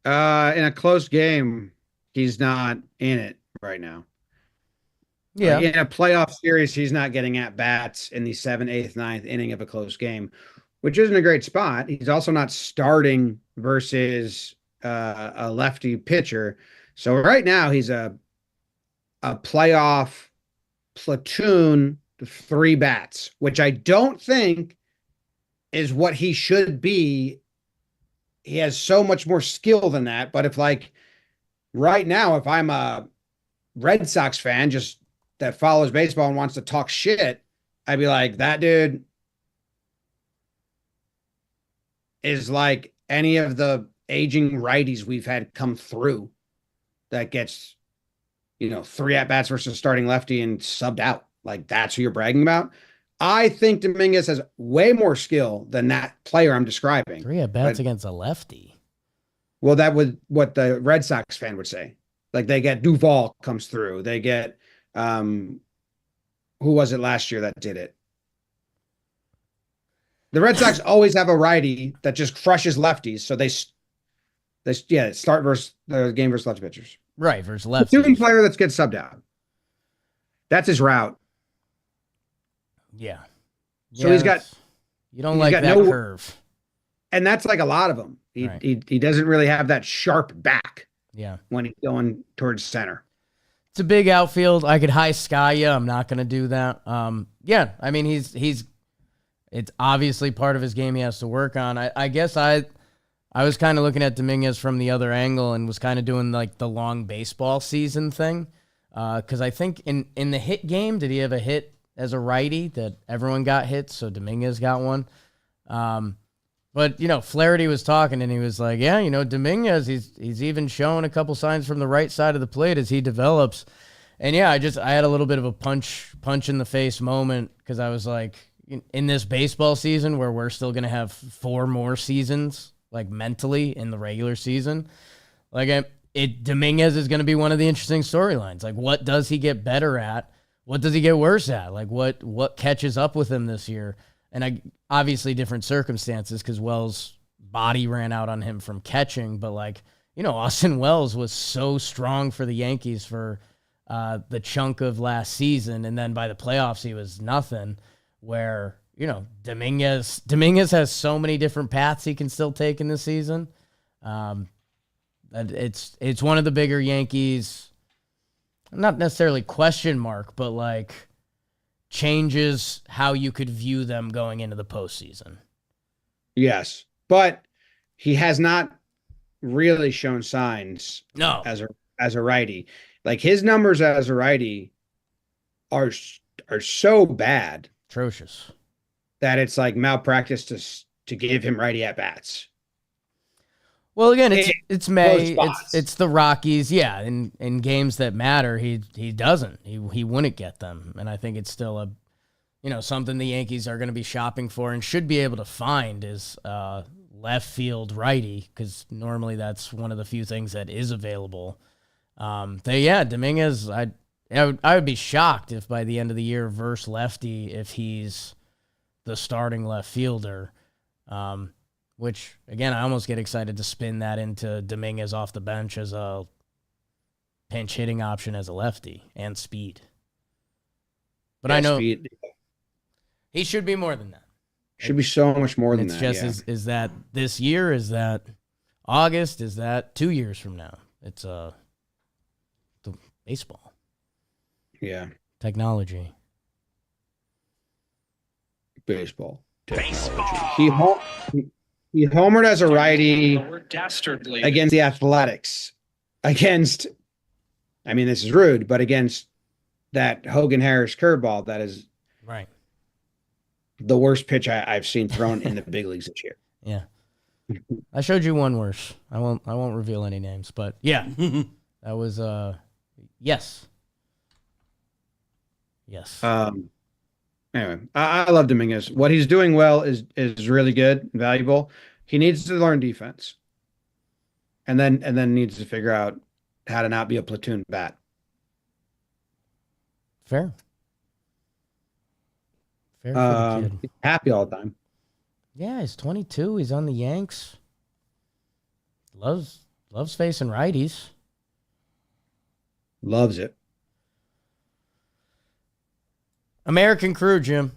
In a close game, he's not in it right now. Yeah. Like in a playoff series, he's not getting at bats in the 7th, 8th, 9th inning of a close game, which isn't a great spot. He's also not starting versus a lefty pitcher. So right now he's a playoff platoon, 3 bats, which I don't think is what he should be. He has so much more skill than that. But if like right now, if I'm a Red Sox fan just that follows baseball and wants to talk shit, I'd be like, that dude is like any of the aging righties we've had come through that gets, 3 at-bats versus starting lefty and subbed out. Like that's who you're bragging about. I think Dominguez has way more skill than that player I'm describing. 3 at-bats against a lefty. Well, that would what the Red Sox fan would say. Like they get Duvall comes through. They get who was it last year that did it? The Red Sox always have a righty that just crushes lefties. So they start versus the game versus lefty pitchers. Right, versus Platoon lefties. player that gets subbed out. That's his route. Yeah. So he's got. You don't he's like got that no- curve. And that's like a lot of them. Right. He doesn't really have that sharp back Yeah. when he's going towards center. It's a big outfield. I could high sky you. I'm not going to do that. Yeah, I mean, it's obviously part of his game he has to work on. I guess I was kind of looking at Dominguez from the other angle and was kind of doing like the long baseball season thing. Because I think in the hit game, did he have a hit as a righty that everyone got hits? So Dominguez got one. But, Flaherty was talking and he was like, yeah, Dominguez, he's even showing a couple signs from the right side of the plate as he develops. And yeah, I had a little bit of a punch in the face moment because I was like, in this baseball season where we're still going to have 4 more seasons, like mentally in the regular season, like Dominguez is going to be one of the interesting storylines. Like, what does he get better at? What does he get worse at? Like, what catches up with him this year? And obviously different circumstances because Wells' body ran out on him from catching. But, Austin Wells was so strong for the Yankees for the chunk of last season. And then by the playoffs, he was nothing. Where, Dominguez has so many different paths he can still take in this season. It's one of the bigger Yankees, not necessarily question mark, but changes how you could view them going into the postseason. Yes, but he has not really shown signs. No, as a righty, like his numbers as a righty are so bad, atrocious, that it's like malpractice to give him righty at bats. Well, again, it's May. spots. It's the Rockies. Yeah, in games that matter, he doesn't. He wouldn't get them, and I think it's still something the Yankees are going to be shopping for and should be able to find is left field righty because normally that's one of the few things that is available. Dominguez, I would be shocked if by the end of the year versus lefty if he's the starting left fielder. Which, again, I almost get excited to spin that into Dominguez off the bench as a pinch hitting option as a lefty and speed. But I know he should be more than that. Should be so much more than it's that. Just is that this year? Is that August? Is that 2 years from now? It's the baseball. Yeah. Technology. Baseball. He homered as a righty against the Athletics. This is rude, but against that Hogan Harris curveball, that is Right. the worst pitch I've seen thrown in the big leagues this year. Yeah. I showed you one worse. I won't reveal any names, but yeah. That was yes. Yes. Anyway, I love Dominguez. What he's doing well is really good and valuable. He needs to learn defense. And then needs to figure out how to not be a platoon bat. Fair for the kid. He's happy all the time. Yeah, he's 22. He's on the Yanks. Loves facing righties. Loves it. American Crew, Jim.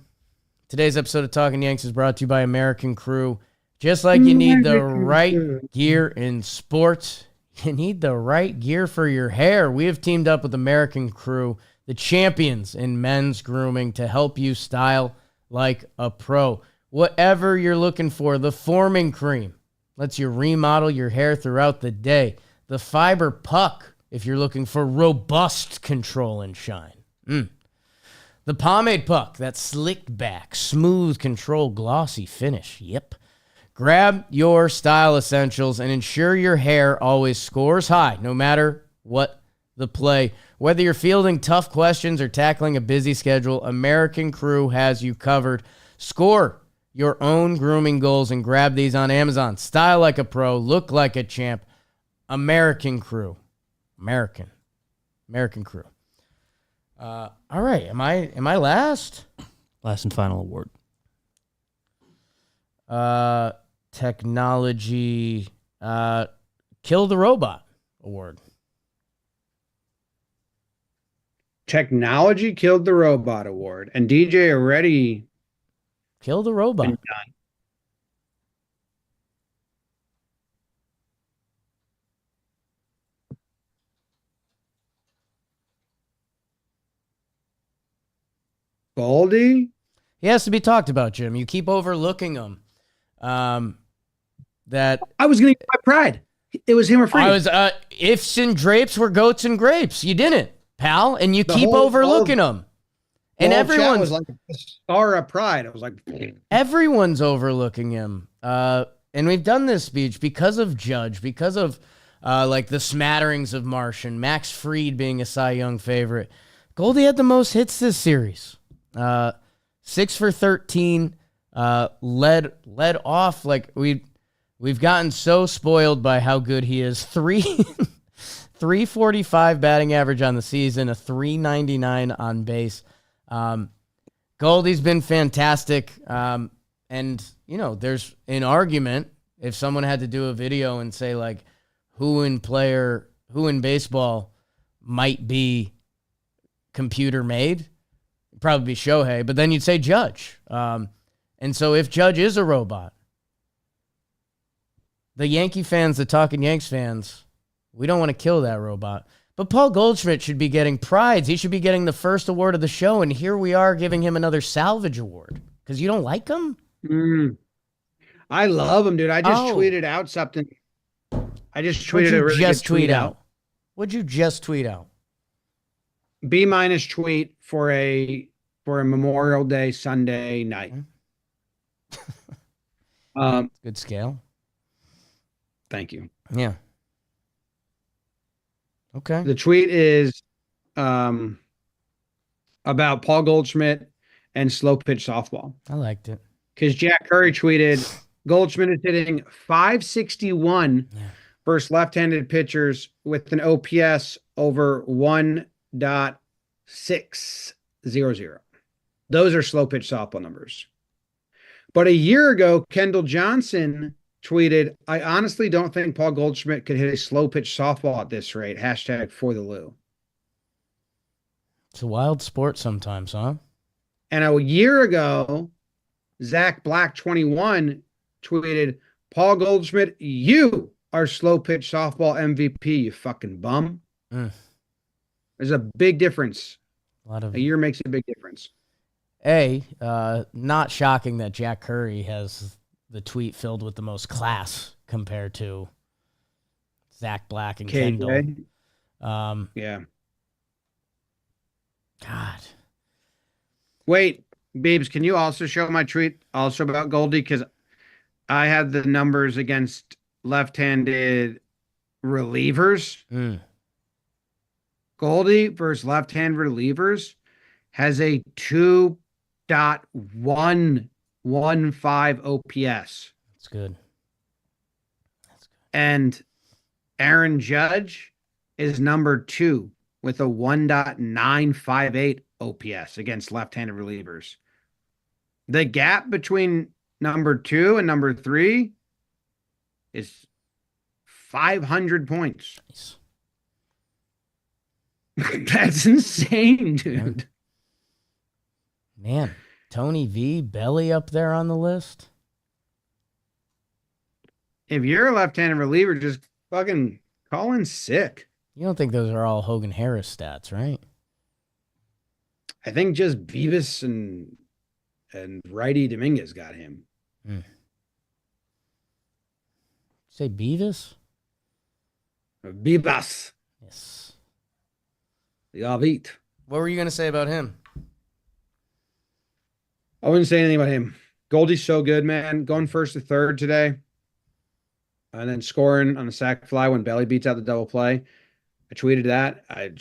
Today's episode of Talking Yanks is brought to you by American Crew. Just like you need the right gear in sports, you need the right gear for your hair. We have teamed up with American Crew, the champions in men's grooming, to help you style like a pro. Whatever you're looking for, the forming cream lets you remodel your hair throughout the day. The fiber puck, if you're looking for robust control and shine. The pomade puck, that slicked back, smooth control, glossy finish. Yep. Grab your style essentials and ensure your hair always scores high, no matter what the play. Whether you're fielding tough questions or tackling a busy schedule, American Crew has you covered. Score your own grooming goals and grab these on Amazon. Style like a pro, look like a champ. American crew. American crew. All right. Am I last? Last and final award. Technology. Kill the Robot Award. Technology killed the robot award, and DJ already Kill the Robot. been done. Goldie? He has to be talked about, Jim. You keep overlooking him. That I was going to get my pride. It was him or Freddie. I was ifs and drapes were goats and grapes. You didn't, pal, and you The keep whole- overlooking them. And The whole chat everyone's was like Escarra pride. I was like, everyone's overlooking him. And we've done this speech because of Judge, because of like the smatterings of Martian, Max Fried being a Cy Young favorite. Goldie had the most hits this series. 6 for 13. Led off like we've gotten so spoiled by how good he is. 345 batting average on the season, a 399 on base. Goldie's been fantastic. And, you know, there's an argument if someone had to do a video and say, like, who in baseball might be computer made, it'd probably be Shohei, but then you'd say Judge. And so if Judge is a robot, the Yankee fans, the Talkin Yanks fans, we don't want to kill that robot. But Paul Goldschmidt should be getting prides. He should be getting the first award of the show, and here we are giving him another salvage award. Because you don't like him? I love him, dude. I just Oh. tweeted out something. I just What'd tweeted a you really just good tweet out? What'd you just tweet out? B- tweet for a Memorial Day Sunday night. Good scale. Thank you. Yeah. Okay. The tweet is about Paul Goldschmidt and slow pitch softball. I liked it. Because Jack Curry tweeted Goldschmidt is hitting 561 versus left-handed pitchers with an OPS over 1.600. Those are slow pitch softball numbers. But a year ago, Kendall Johnson tweeted, I honestly don't think Paul Goldschmidt could hit a slow pitch softball at this rate. Hashtag for the Lou. It's a wild sport sometimes, huh? And a year ago, Zach Black 21 tweeted, Paul Goldschmidt, you are slow pitch softball MVP, you fucking bum. There's a big difference. A year makes a big difference. Not shocking that Jack Curry has the tweet filled with the most class compared to Zach Black and KJ. Kendall. Yeah. God. Wait, Beebs, can you also show my tweet also about Goldie? Because I had the numbers against left-handed relievers. Goldie versus left-hand relievers has a 2.115 OPS. That's good. And Aaron Judge is number 2 with a 1.958 OPS against left-handed relievers. The gap between number 2 and number 3 is 500 points. Nice. That's insane, dude. Man, Tony V, Belly up there on the list. If you're a left-handed reliever, just fucking call in sick. You don't think those are all Hogan Harris stats, right? I think just Beavis and righty Dominguez got him. Say Beavis? Beavis. Yes. The Avit. What were you going to say about him? I wouldn't say anything about him. Goldie's so good, man. Going first to third today. And then scoring on the sac fly when Belly beats out the double play. I tweeted that. I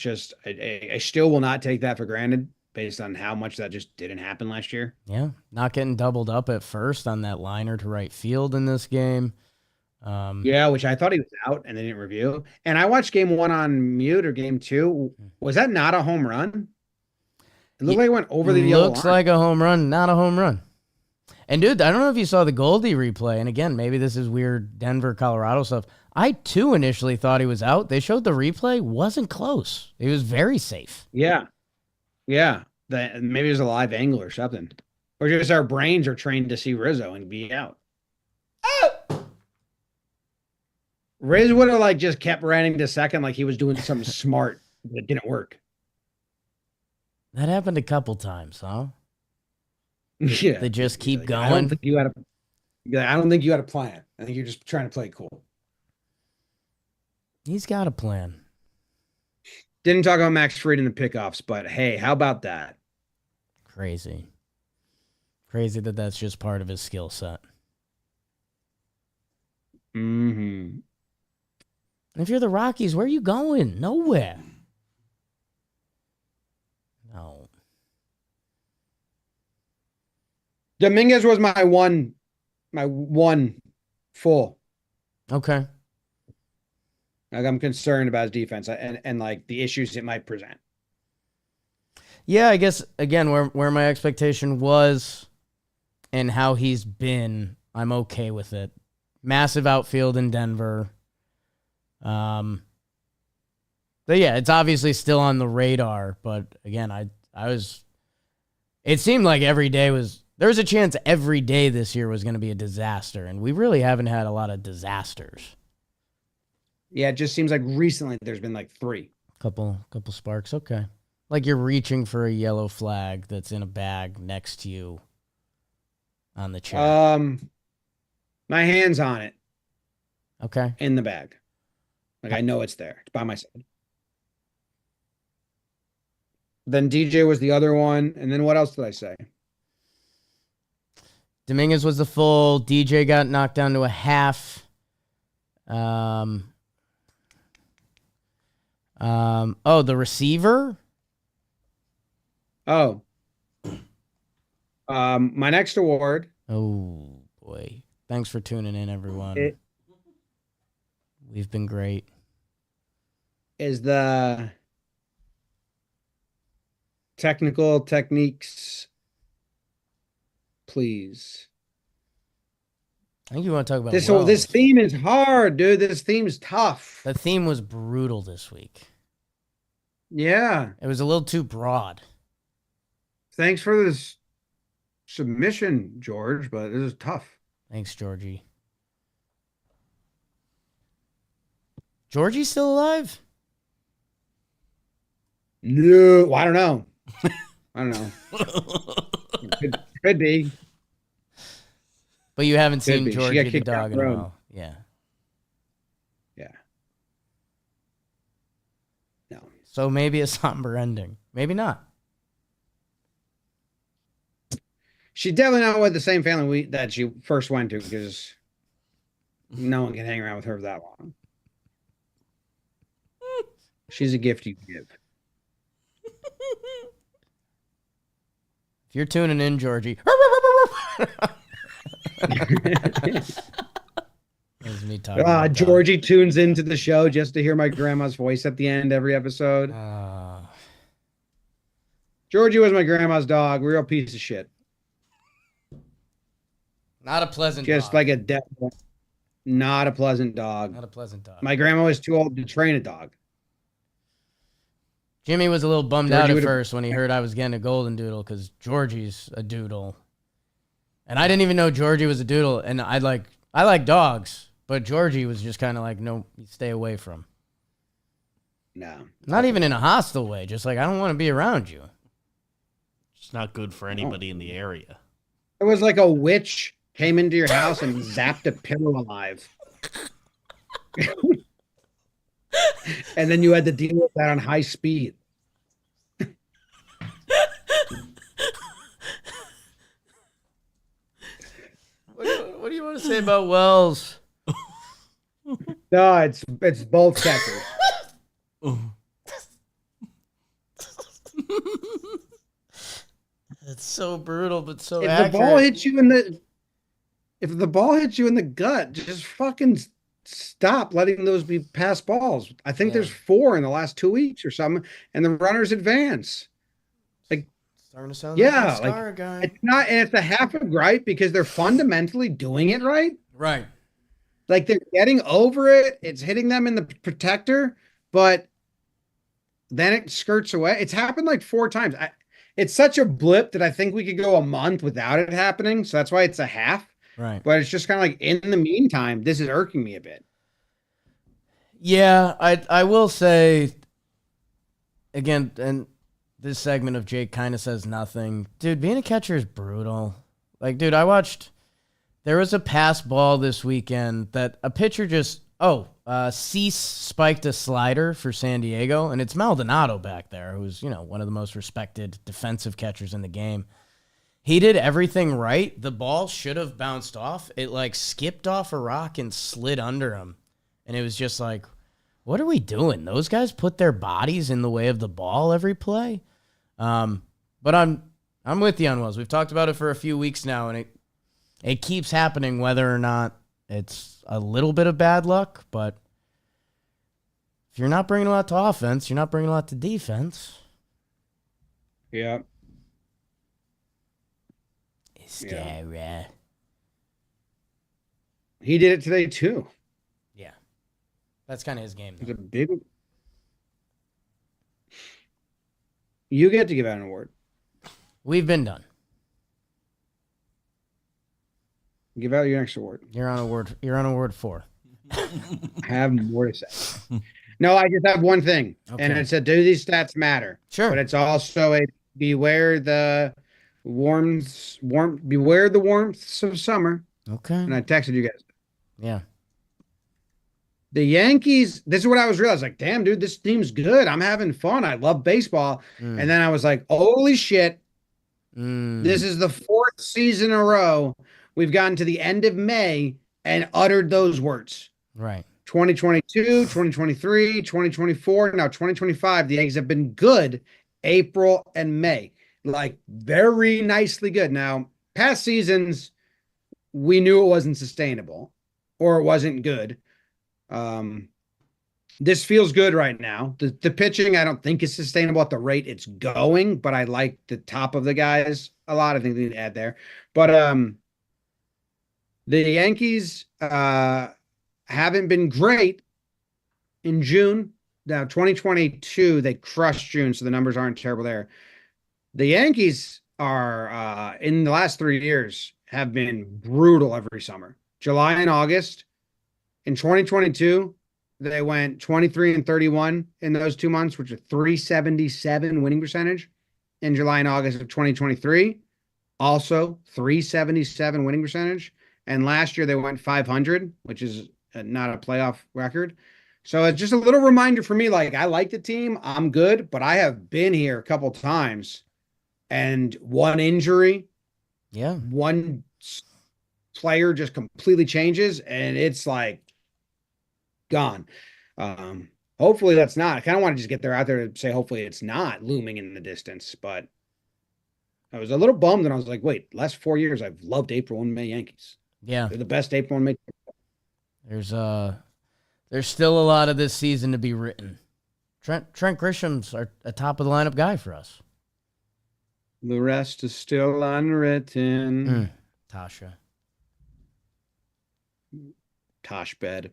still will not take that for granted based on how much that just didn't happen last year. Yeah, not getting doubled up at first on that liner to right field in this game. Yeah, which I thought he was out and they didn't review. And I watched game 1 on mute or game 2. Was that not a home run? It looked like it went over the yellow Looks line. like a home run, not a home run. And dude, I don't know if you saw the Goldie replay. And again, maybe this is weird Denver, Colorado stuff. I too initially thought he was out. They showed the replay, wasn't close. He was very safe. Yeah. Yeah. Maybe it was a live angle or something. Or just our brains are trained to see Rizzo and be out. Riz would have just kept running to second like he was doing something smart that didn't work. That happened a couple times, huh? Yeah. They just keep I going. don't think you had a plan. I think you're just trying to play cool. He's got a plan. Didn't talk about Max Fried in the pickoffs, but hey, how about that? Crazy. Crazy that that's just part of his skill set. Mm-hmm. If you're the Rockies, where are you going? Nowhere. No. Dominguez was my one full. Okay. I'm concerned about his defense and the issues it might present. Yeah, I guess again where my expectation was and how he's been, I'm okay with it. Massive outfield in Denver. But yeah, it's obviously still on the radar, but again, it seemed like there was a chance every day this year was going to be a disaster, and we really haven't had a lot of disasters. Yeah, it just seems like recently there's been 3. Couple sparks, okay. Like you're reaching for a yellow flag that's in a bag next to you on the chair. My hand's on it Okay. in the bag. I know it's there. It's by my side. Then DJ was the other one. And then what else did I say? Dominguez was the full. DJ got knocked down to a half. The receiver? Oh. My next award. Oh, boy. Thanks for tuning in, everyone. We've been great. Is the technical techniques, please. I think you want to talk about This Wells. theme is hard, dude. This theme's tough. The theme was brutal this week. Yeah. It was a little too broad. Thanks for this submission, George, but this is tough. Thanks, Georgie. Georgie's still alive? No, I don't know. I don't know. Could be. But you haven't Could seen be. She Georgie got the kicked out dog in the a road. while. Yeah. Yeah. No. So maybe a somber ending. Maybe not. She's definitely not with the same family that she first went to because no one can hang around with her for that long. She's a gift you give. If you're tuning in, Georgie. That's me talking about dogs. Georgie tunes into the show just to hear my grandma's voice at the end every episode. Georgie was my grandma's dog. Real piece of shit. Not a pleasant Just dog. like a death. Not a pleasant dog. Not a pleasant dog. My grandma was too old to train a dog. Jimmy was a little bummed Georgie out at would've- first when he heard I was getting a golden doodle because Georgie's a doodle. And I didn't even know Georgie was a doodle. And I like dogs, but Georgie was just kind of like, no, stay away from. No. Not even in a hostile way, just like, I don't want to be around you. It's not good for anybody in the area. It was like a witch came into your house and zapped a pillow alive. And then you had to deal with that on high speed. What do you want to say about Wells? No, it's both catchers. It's so brutal, but so If accurate. the ball hits you in the if the ball hits you in the gut, just fucking stop letting those be pass balls. I think Yeah. there's 4 in the last 2 weeks or something, and the runners advance. Like, Starting to sound yeah, like an like Escarra guy. it's not, and it's a half a gripe because they're fundamentally doing it right. Right. Like they're getting over it. It's hitting them in the protector, but then it skirts away. It's happened like 4 times. It's such a blip that I think we could go a month without it happening. So that's why it's a half. Right. But it's just kind of like in the meantime, this is irking me a bit. Yeah, I will say again, and this segment of Jake kind of says nothing. Dude, being a catcher is brutal. Like, dude, there was a pass ball this weekend that a pitcher just Cease spiked a slider for San Diego, and it's Maldonado back there, who's, one of the most respected defensive catchers in the game. He did everything right. The ball should have bounced off. It like skipped off a rock and slid under him. And it was just like, what are we doing? Those guys put their bodies in the way of the ball every play. But I'm with you on Wells. We've talked about it for a few weeks now, and it keeps happening whether or not it's a little bit of bad luck. But if you're not bringing a lot to offense, you're not bringing a lot to defense. Yeah. Escarra. He did it today too. Yeah. That's kind of his game, It's though. a big. You get to give out an award. We've been done. Give out your next award. You're on award 4. I have more to say. No, I just have one thing. And Okay. it's a do these stats matter? Sure. But it's also a beware the beware the warmths of summer. Okay. And I texted you guys. Yeah. The Yankees, this is what I was realizing. Like, damn, dude, this team's good. I'm having fun. I love baseball. And then I was like, holy shit. This is the 4th season in a row we've gotten to the end of May and uttered those words. Right. 2022, 2023, 2024, now 2025. The Yankees have been good April and May. Like, very nicely good. Now, past seasons, we knew it wasn't sustainable or it wasn't good. This feels good right now. The pitching, I don't think is sustainable at the rate it's going, but I like the top of the guys a lot. I think they need to add there. But the Yankees haven't been great in June. Now, 2022, they crushed June, so the numbers aren't terrible there. The Yankees are, in the last 3 years, have been brutal every summer. July and August. In 2022, they went 23-31 in those 2 months, which is 377 winning percentage. In July and August of 2023, also 377 winning percentage. And last year they went 500, which is not a playoff record. So it's just a little reminder for me, like, I like the team. I'm good, but I have been here a couple times and one injury, Yeah. one player just completely changes and it's like gone. Hopefully that's not. I kind of want to just get there out there to say hopefully it's not looming in the distance, but I was a little bummed and I was like, wait, last 4 years I've loved April and May Yankees. Yeah. They're the best April and May. There's still a lot of this season to be written. Trent Grisham's a top of the lineup guy for us. The rest is still unwritten. Tasha. Tosh bed.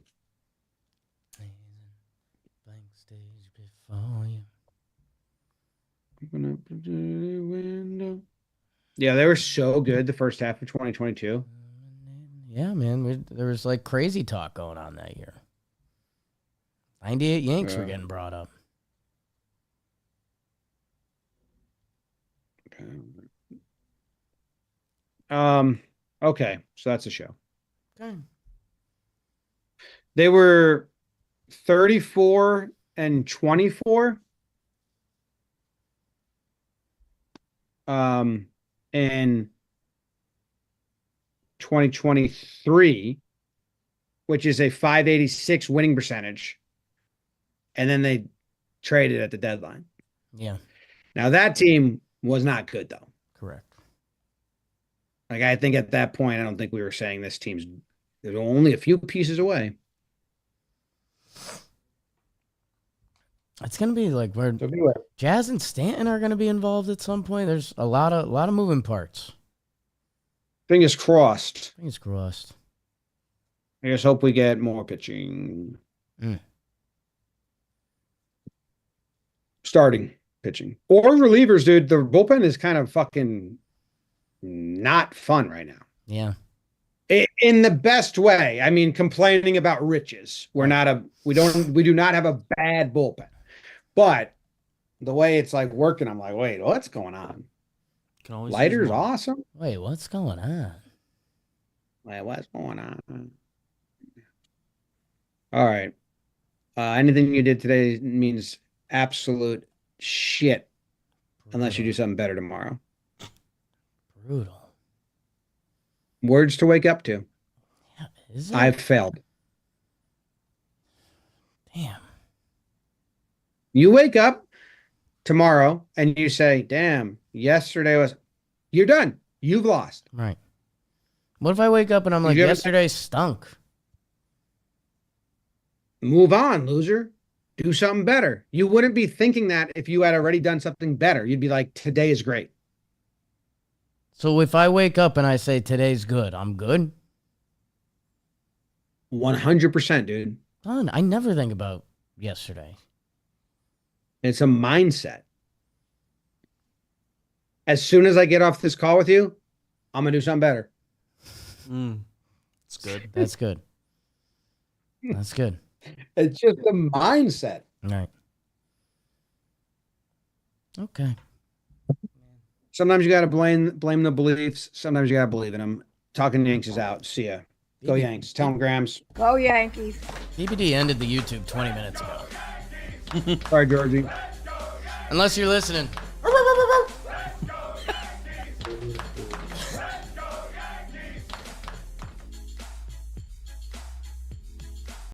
Blank stage before you. Open up the dirty window. Yeah, they were so good the first half of 2022. Yeah, man. There was like crazy talk going on that year. 98 Yanks were getting brought up. Okay, so that's a show. Okay. They were 34-24. In 2023, which is a 586 winning percentage. And then they traded at the deadline. Yeah, Now that team was not good though. correct. Like, I think at that point, I don't think we were saying this team's they're only a few pieces away. It's gonna be like where So anyway, Jazz and Stanton are gonna be involved at some point. There's a lot of moving parts. fingers crossed. Fingers crossed. I just hope we get more pitching. Starting pitching. Or relievers, dude. The bullpen is kind of fucking not fun right now. Yeah. In the best way. I mean, complaining about riches. We do not have a bad bullpen. But the way it's like working, I'm like, wait, what's going on? Can always use Lighter's more. awesome. Wait, what's going on? Wait, what's going on? All right. Anything you did today means absolute shit unless you do something better tomorrow. Brutal. Words to wake up to. Yeah, is it? I've failed. Damn. You wake up tomorrow and you say, damn, yesterday was, you're done. You've lost. Right. What if I wake up and I'm like, you ever- yesterday stunk? Move on, loser. Do something better. You wouldn't be thinking that if you had already done something better. You'd be like, today is great. So if I wake up and I say today's good, I'm good? 100%, dude. Done. I never think about yesterday. It's a mindset. As soon as I get off this call with you, I'm going to do something better. It's good. That's good. That's good. It's just a mindset. All right. Okay. Sometimes you got to blame the beliefs. Sometimes you got to believe in them. Talking Yanks is out. See ya. Go Yanks. Tell them Grams. Go Yankees. BBD ended the YouTube 20 minutes ago. Sorry, Georgie. Unless you're listening.